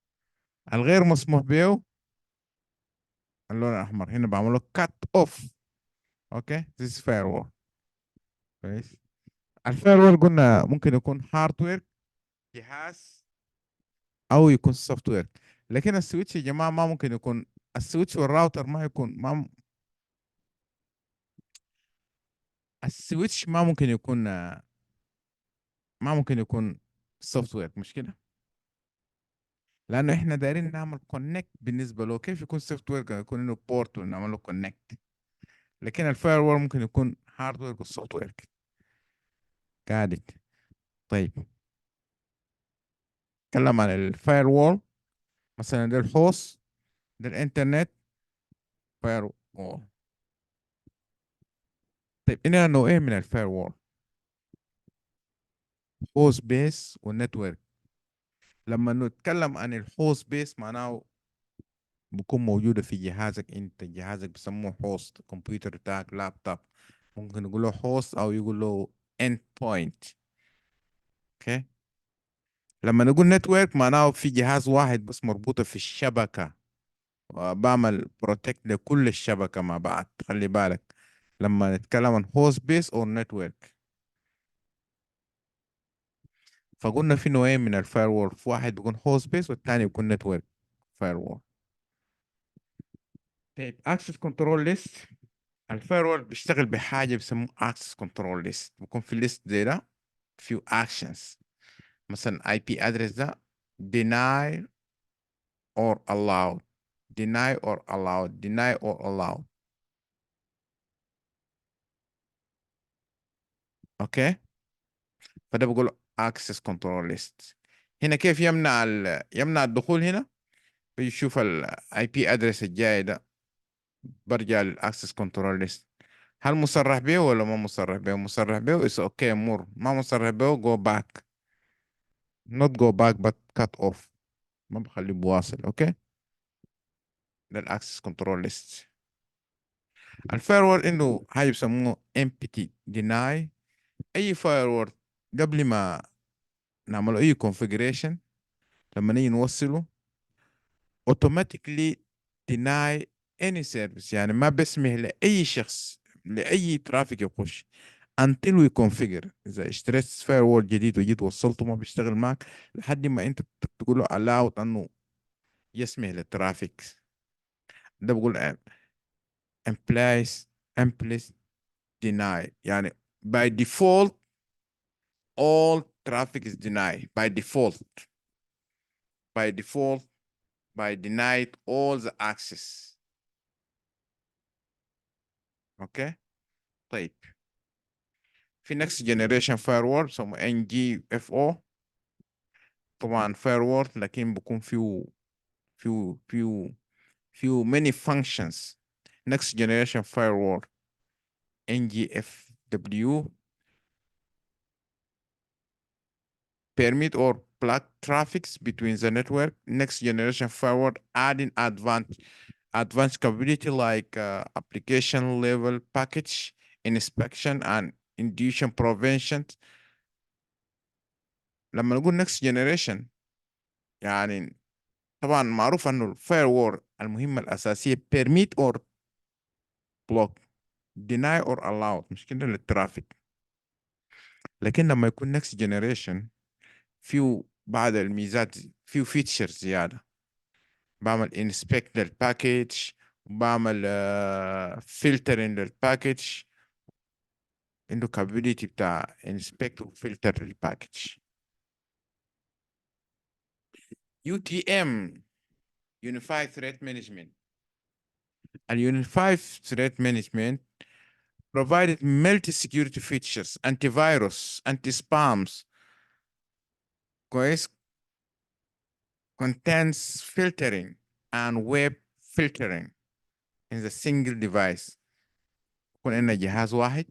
الغير مسموح به اللون الأحمر. هنا بعمله cut off. اوكي this is firewall. كويس. الفايروول قلنا ممكن يكون هاردوير جهاز او يكون سوفت وير. لكن السويتش يا جماعة ما ممكن يكون. السويتش والراوتر ما يكون السويتش ما ممكن يكون سوفت وير. مش كده؟ لانه احنا دايرين نعمل كونكت. بالنسبه له كيف يكون سوفت وير؟ يكون انه بورت ونعمل له كونكت. لكن الفاير وول ممكن يكون هاردوير والسوفت وير. قاعدة. طيب نتكلم عن الفاير وول. مثلا ده الهوست ده الانترنت فاير وول. طيب هنا نوعين من الفاير وول. هوست بيس والنتورك. لما نتكلم عن الهوست بيس معناه بكون موجودة في جهازك. انت جهازك بسموه هوست. كمبيوتر بتاعك لابتوب ممكن يقول له هوست او يقول له اند بوينت. اوكي. لما نقول نتورك معناه في جهاز واحد بس مربوطة في الشبكة. بعمل بروتكت لكل الشبكة مع بعض. خلي بالك لما نتكلم عن هوست بيس او نتورك. فقلنا في نوعين من الفاير في واحد بيكون هوست بيس والتاني بيكون نتورك فاير. طيب اكسس كنترول ليست. الفاير بيشتغل بحاجة بيسموه اكسس كنترول ليست. بيكون في الليست زي ده few actions. مثلا اي بي ادرس ده deny or allowed. deny or allowed. deny or allowed. اوكي. فده بقول access control list. هنا كيف يمنع الدخول هنا. بيشوف الاي بي ادرس الجاي ده برجع للاكسس كنترول ليست. هل مصرح به ولا ما مصرح به؟ مصرح به is okay مور. ما مصرح به go back. not go back but cut off. ما بخليه بواصل. اوكي. ده الاكسس كنترول ليست. الفايروول انه حاجه بيسموه empty deny. اي فايروول قبل ما نعمل اي configuration لما نيجي نوصله automatically deny any service. يعني ما بيسمح لأي شخص لأي ترافيك يخش until we configure. إذا اشتريت firewall جديد وجيت وصلته ما بيشتغل معك لحد ما أنت تقول له allow أنه يسمح للترافيك. ده بقول implies deny. يعني by default all traffic is denied by default. By default, by denied all the access. Okay. طيب في next generation firewall اسمه NGFO. طبعا firewall لكن بيكون فيه many functions. Next generation firewall NGFW permit or block traffics between the network. Next generation firewall adding advanced capability like application level package inspection and intrusion prevention. لما نقول next generation يعني طبعا معروف انه الفاير المهمة الأساسية permit or block deny or allow مش كده للترافيك. لكن لما يكون next generation فيه بعض الميزات فيه features زيادة. بعمل inspect للباكج وبعمل filtering للباكج. عنده capability بتاع inspect وفلتر للباكج. UTM Unified Threat Management. Unified Threat Management provided multi-security features, antivirus, anti-spams, كويس, contains filtering and web filtering in the single device. يكون عندنا جهاز واحد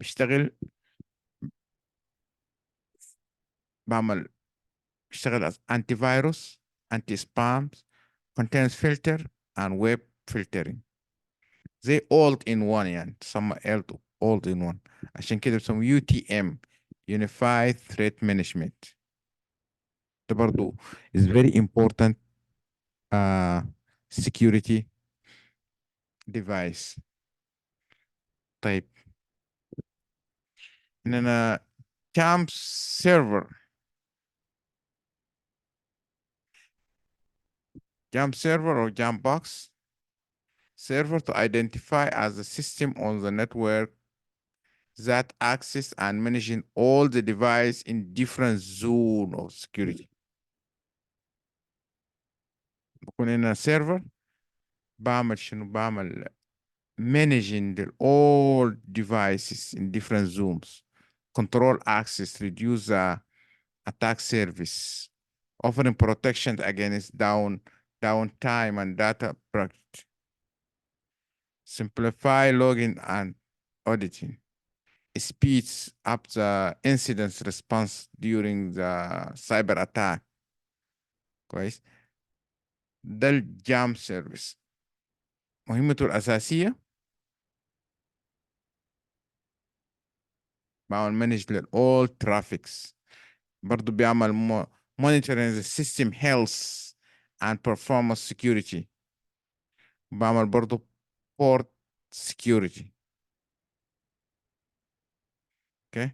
بيشتغل بيشتغل as antivirus, anti-spams, contains filter and web filtering. زي all in one يعني تسمى all in one. عشان كده بيسموه UTM Unified Threat Management. ده برضو is very important security device. طيب إننا CAMP server or CAMP box server to identify as a system on the network that access and managing all the device in different zone of security. بكون هنا server بعمل شنو؟ بعمل managing all devices in different zones, control access, reduce the attack service, offering protection against downtime and data breach, simplify logging and auditing, speeds up the incident response during the cyber attack. كويس. ده الجام سيرفيس مهمته الأساسية بعمل مانج للall traffics. برضو بيعمل monitoring the system health and performance security. بعمل برضو port security. اوكي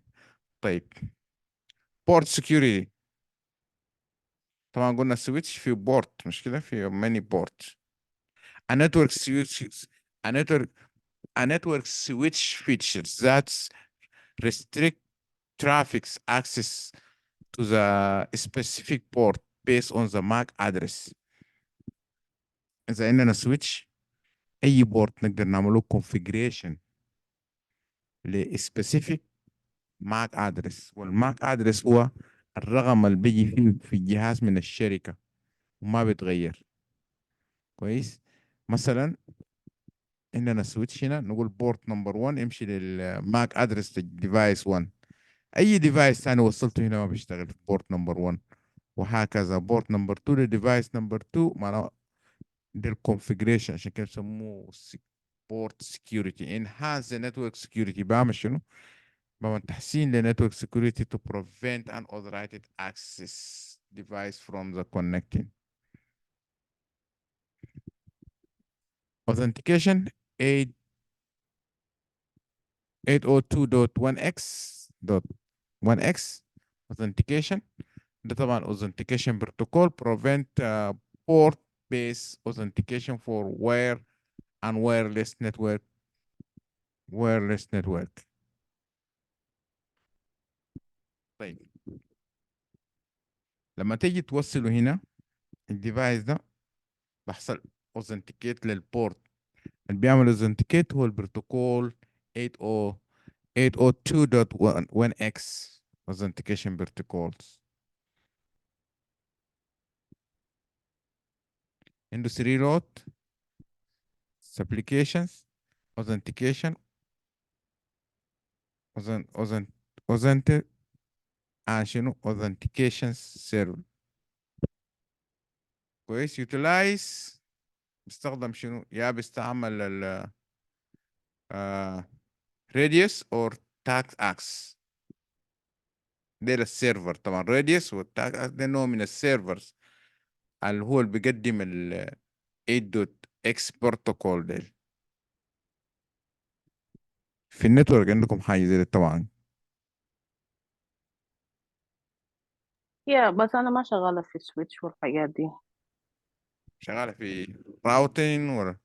طيب port security طبعا قلنا switch في port مش كده في many ports. a network switch a network switch features that restrict traffic's access to the specific port based on the MAC address. إذا عندنا switch أي port نقدر نعمله configuration ل specific MAC address. والMAC address هو الرقم اللي بيجي فيه في الجهاز من الشركة وما بيتغير. كويس. مثلا عندنا switch هنا نقول port number 1 يمشي للMAC address device 1. أي device ثاني وصلته هنا ما بيشتغل في port number 1 وهكذا. port number 2 لديفايس number 2 معناه ده الكونفيجريشن. عشان كده بيسموه port security. enhance the network security بعمل شنو؟ بعمل تحسين لنتورك security to prevent unauthorized access device from the connecting. authentication 802.1x.1x authentication. ده طبعا authentication protocol prevent port based authentication for wire and wireless network. طيب لما تيجي توصله هنا الديفايس ده بحصل authenticate للبورت اللي بيعمل authenticate هو البروتوكول 802.1x authentication protocols. Industry route applications authentication authentic شنو authentication server كويس. utilize بيستخدم شنو يا بيستعمل ال radius or tag ax ده السيرفر طبعا. radius والتاج ax ده نوع من السيرفرز اللي هو اللي بيقدم ال 8.x بروتوكول ده. في النتورك عندكم حاجة زي ده طبعا. بس أنا ما شغالة في السويتش والحاجات دي. شغالة في راوتين ولا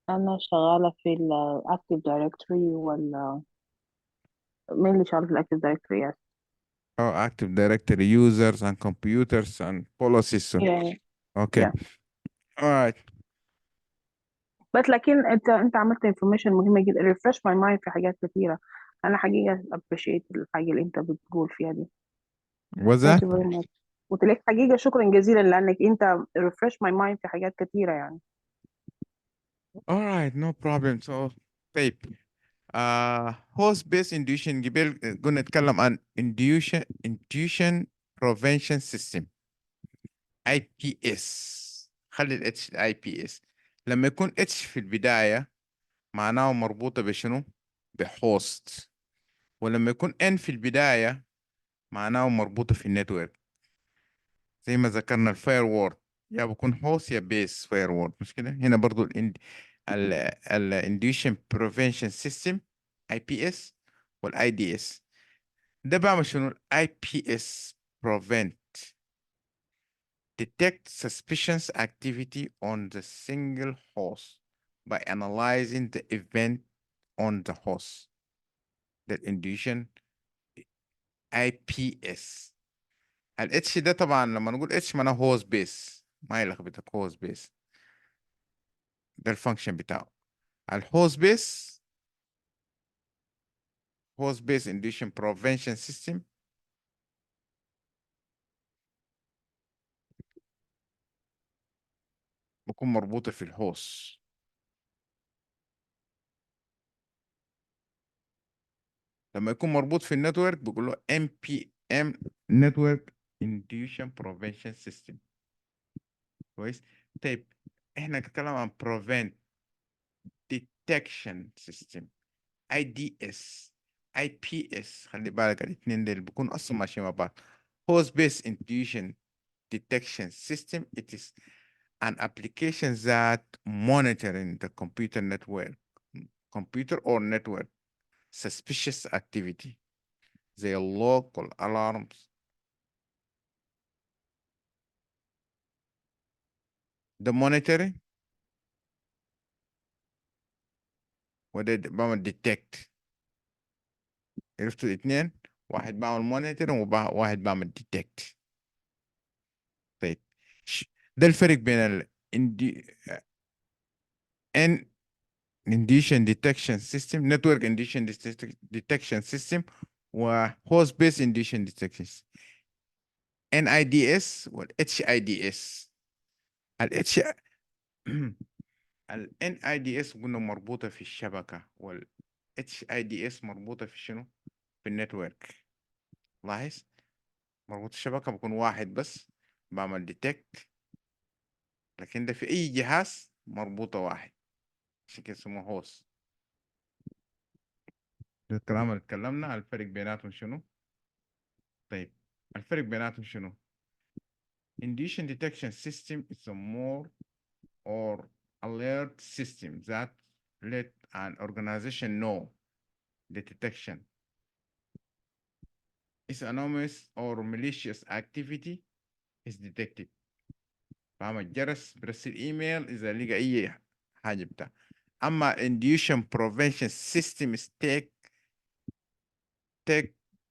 أنا شغالة في ال Active Directory مين اللي شغال في ال Active Directory؟ Active Directory users and computers and policies. yeah. Okay. yeah. All right. بس لكن انت عملت انفورميشن مهمه جدا، ريفرش ماي مايند في حاجات كتيره. انا حقيقه ابريشيت الحاجه اللي انت بتقول فيها دي. What's ثانك that? يو فيري ماتش. قلت لك حقيقه شكرا جزيلا لانك انت ريفرش ماي مايند في حاجات كتيره يعني. All right, no problem. So طيب host based induction قبل قلنا نتكلم عن induction prevention system IPS. خلي ال H IPS. لما يكون H في البداية معناه مربوطة بشنو؟ بهوست. ولما يكون N في البداية معناه مربوطة في النتورك. زي ما ذكرنا الفاير وورد يا بكون هوست يا بيس فاير وورد، مش كده؟ هنا برضو ال induction prevention system IPS وال IDS. ده بعمل شنو؟ ال IPS prevent detect suspicious activity on the single host by analyzing the event on the host. The induction IPS. ال H ده طبعا لما نقول H معناه host base، ما يلخبطك host base. ده الفانكشن بتاعه. الهوست بيس host based induction prevention system بكون مربوطة في الهوست. لما يكون مربوط في النتورك بيقول له NPM Network Induction Prevention System. كويس. طيب احنا نتكلم عن Prevent Detection System IDS IPS. خلي بالك الاثنين دول بيكون اصلا ماشيين مع بعض. Host Based Induction Detection System it is an application that monitoring the computer or network suspicious activity زي local alarms. the monitoring وده بعمل detect. عرفتوا الاثنين؟ واحد بعمل monitoring وواحد بعمل detect. طيب ده الفرق بين ال induction detection system network induction detection system و host based induction detection system. NIDS وال HIDS. ال H ال NIDS قلنا مربوطة في الشبكة وال HIDS مربوطة في شنو؟ في النتورك. لاحظ مربوط الشبكة بكون واحد بس بعمل ديتكت، لكن ده في أي جهاز مربوطة واحد عشان كده اسمه هوست. ده الكلام اللي اتكلمنا على الفرق بيناتهم شنو؟ طيب الفرق بيناتهم شنو؟ Induction detection system is a more or alert system that let an organization know the detection is anonymous or malicious activity is detected. فاهم؟ الجرس برسل ايميل اذا لقى اي حاجه بتاع. اما induction prevention systems take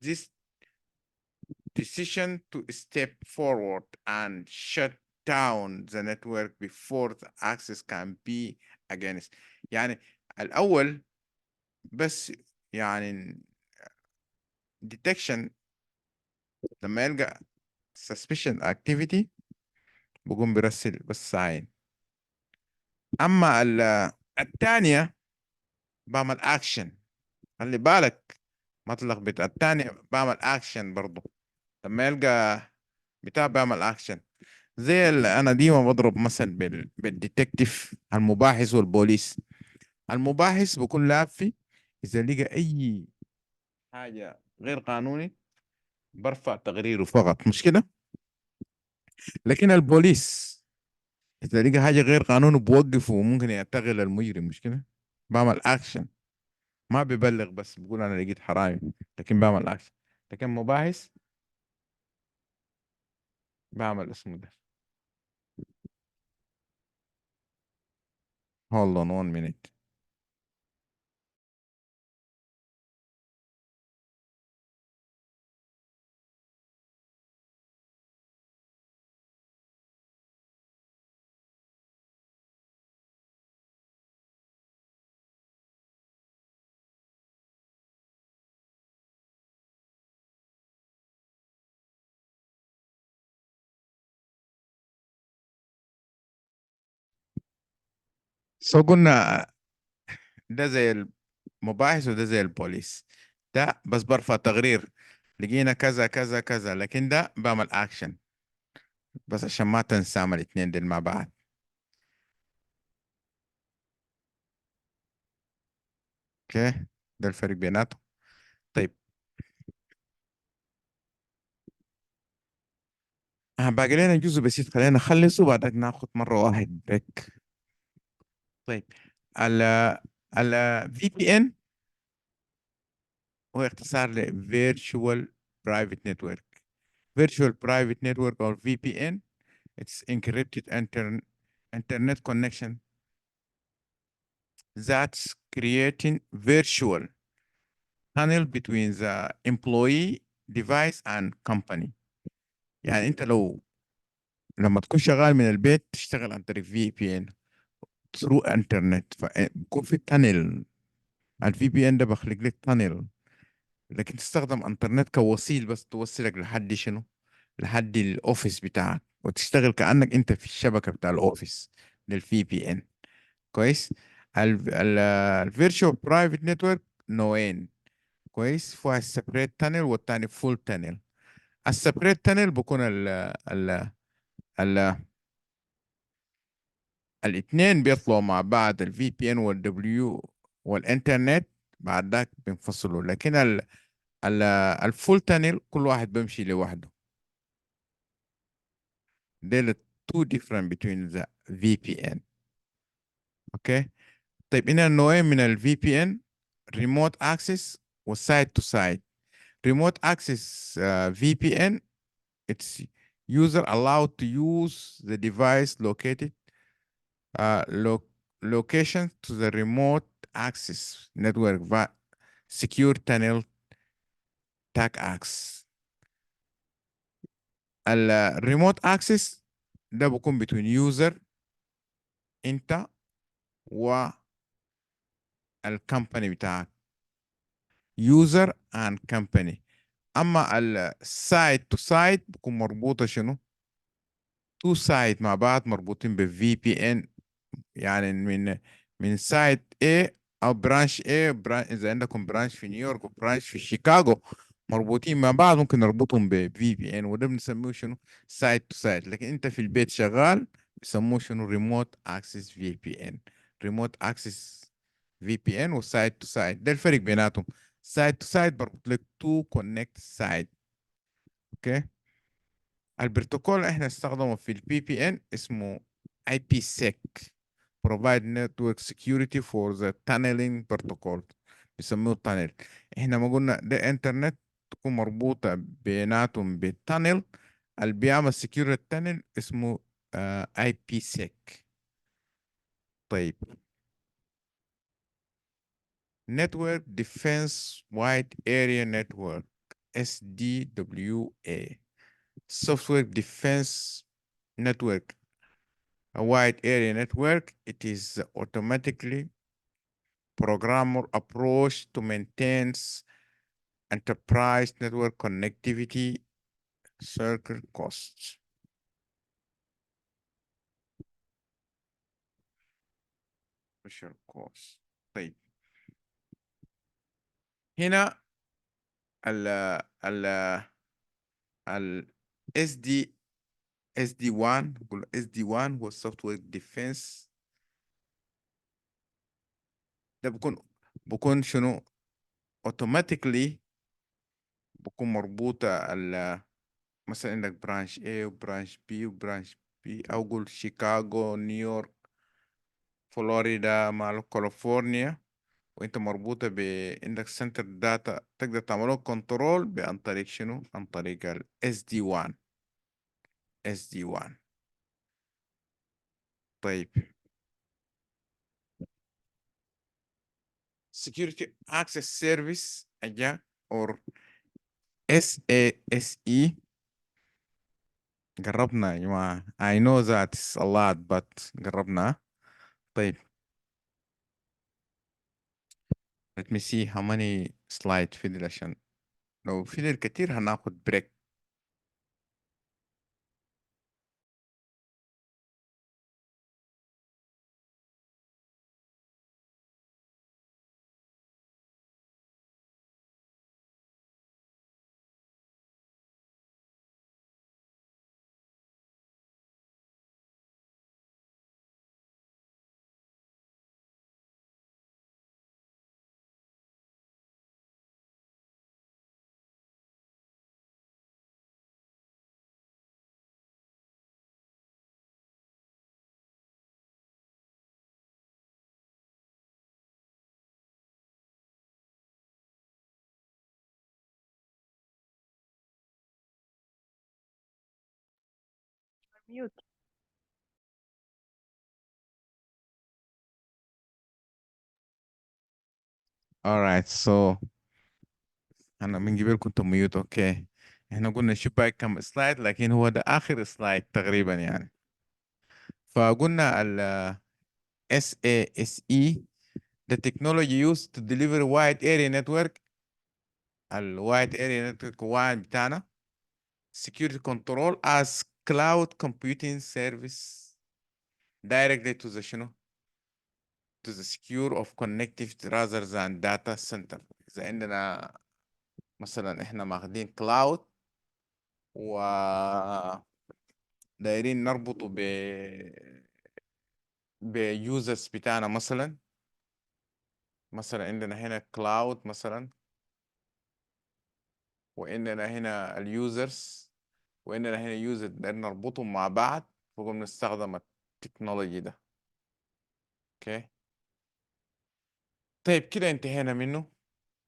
this decision to step forward and shut down the network before the access can be against. يعني الأول بس يعني detection لما يلقى suspicion activity بقوم برسل بس sign. أما الثانية بعمل action. خلي بالك ما تلخبط، الثانية بعمل action برضو لما يلقى بتاع بعمل action. زي انا ديما بضرب مثل بالديتكتيف المباحث والبوليس. المباحث بكون لافي اذا لقى اي حاجه غير قانوني برفع تقريره فقط، مش كده؟ لكن البوليس اذا لقى حاجه غير قانوني بوقفه وممكن يعتقل المجرم، مش كده؟ بعمل اكشن، ما ببلغ بس بقول انا لقيت حرامي، لكن بعمل اكشن. لكن مباحث بعمل اسمه ده. Hold on 1 minute. قلنا ده زي المباحث وده زي البوليس. ده بس برفع تقرير لقينا كذا كذا كذا، لكن ده بعمل اكشن بس عشان ما تنسى الاثنين دول مع بعض. اوكي، ده الفرق بيناتهم. طيب باقي لنا جزء بسيط، خلينا نخلصه وبعدين ناخد مرة واحد بريك. طيب ال ال VPN هو اختصار ل Virtual Private Network. Virtual Private Network or VPN it's encrypted internet connection that's creating virtual tunnel between the employee device and company. يعني انت لما تكون شغال من البيت تشتغل عن طريق VPN through انترنت، فبكون في تانل. الفي بي ان ده بخلق لك تانل، لكن تستخدم انترنت كوسيل بس توصلك لحد شنو؟ لحد الاوفيس بتاعك، وتشتغل كأنك انت في الشبكة بتاع الاوفيس للفي بي ان. كويس. الفيرتشوال برايفت نتورك نوعين، كويس، فيها السبريت تانل والتاني فول تانل. السبريت تانل بكون ال الاثنين بيطلعوا مع بعض، الفي بي ان والدبليو والانترنت بعد ذاك بينفصلوا. لكن ال الفول تانل كل واحد بيمشي لوحده. ديل two different between the VPN. اوكي. طيب هنا نوعين من ال VPN: remote access و side to side. remote access VPN, it's user allowed to use the device located uh, lo location to the remote access network via secure tunnel TAC. الريموت اكسس ده بيكون between يوزر انت والكمباني بتاعك، يوزر اند كمباني. اما السايد تو سايد بيكون مربوطه شنو؟ تو سايد مع بعض مربوطين بالفي بي ان، يعني من سايد A او برانش A، اذا عندكم برانش في نيويورك وبرانش في شيكاغو مربوطين مع بعض ممكن نربطهم ب VPN، وده بنسميه شنو؟ سايد تو سايد. لكن انت في البيت شغال بيسموه شنو؟ ريموت اكسس VPN. ريموت اكسس VPN وسايد تو سايد، ده الفرق بيناتهم. سايد تو سايد بربط لك تو كونكت سايد. اوكي. البروتوكول احنا استخدمه في البي بي ان اسمه IPsec، provide network security for the tunneling protocol. بيسموه تانل. احنا ما قلنا ده انترنت تكون مربوطة بيناتهم بالتانل اللي بيعمل سكيور التانل اسمه اي بي سيك. طيب Network Defense Wide Area Network SDWA Software Defense Network, a wide area network. It is automatically programmer approach to maintains enterprise network connectivity circuit costs. Special costs. طيب هنا ال ال SD1 نقول SD1 هو software defense. ده بكون شنو automatically بكون مربوطة مثلا عندك برانش A وبرانش B وبرانش B، أو قول شيكاغو، نيويورك، فلوريدا، مع كاليفورنيا، وانت مربوطة عندك سنتر داتا تقدر تعمله كنترول عن طريق شنو؟ عن طريق ال SD1. SD1. طيب Security Access Service أجا or SASE. قربنا يا جماعة. I know that is a lot but قربنا. طيب let me see how many slides فضل، عشان لو فضل كتير هناخد بريك. mute. alright so أنا من قبل كنت ميوت. أوكي إحنا قلنا نشوف باقي كم سلايد، لكن هو ده آخر سلايد تقريبا يعني. فقلنا ال SASE the technology used to deliver wide area network. ال wide area network واحد بتاعنا security control as cloud computing service directly to the شنو؟ to the secure of connectivity rather than data center. إذا عندنا مثلا إحنا ماخدين cloud و دايرين نربطه بيوزرز بتاعنا، مثلا عندنا هنا كلاود مثلا، وعندنا هنا اليوزرز، وعندنا هنا يوزر نربطهم مع بعض، فقوم نستخدم التكنولوجي ده. اوكي طيب كده انتهينا منه.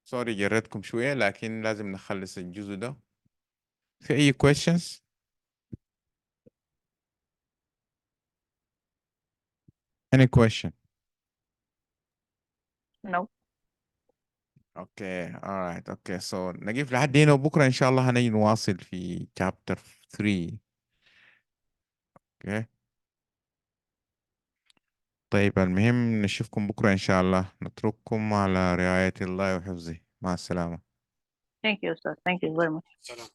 سوري جريتكم شوية، لكن لازم نخلص الجزء ده. في أي questions؟ Any question؟ No. اوكي alright اوكي so نقف لحد هنا، وبكرة إن شاء الله هنيجي نواصل في chapter 3. اوكي طيب المهم نشوفكم بكرة إن شاء الله. نترككم على رعاية الله وحفظه. مع السلامة. Thank you, sir. Thank you very much. سلام.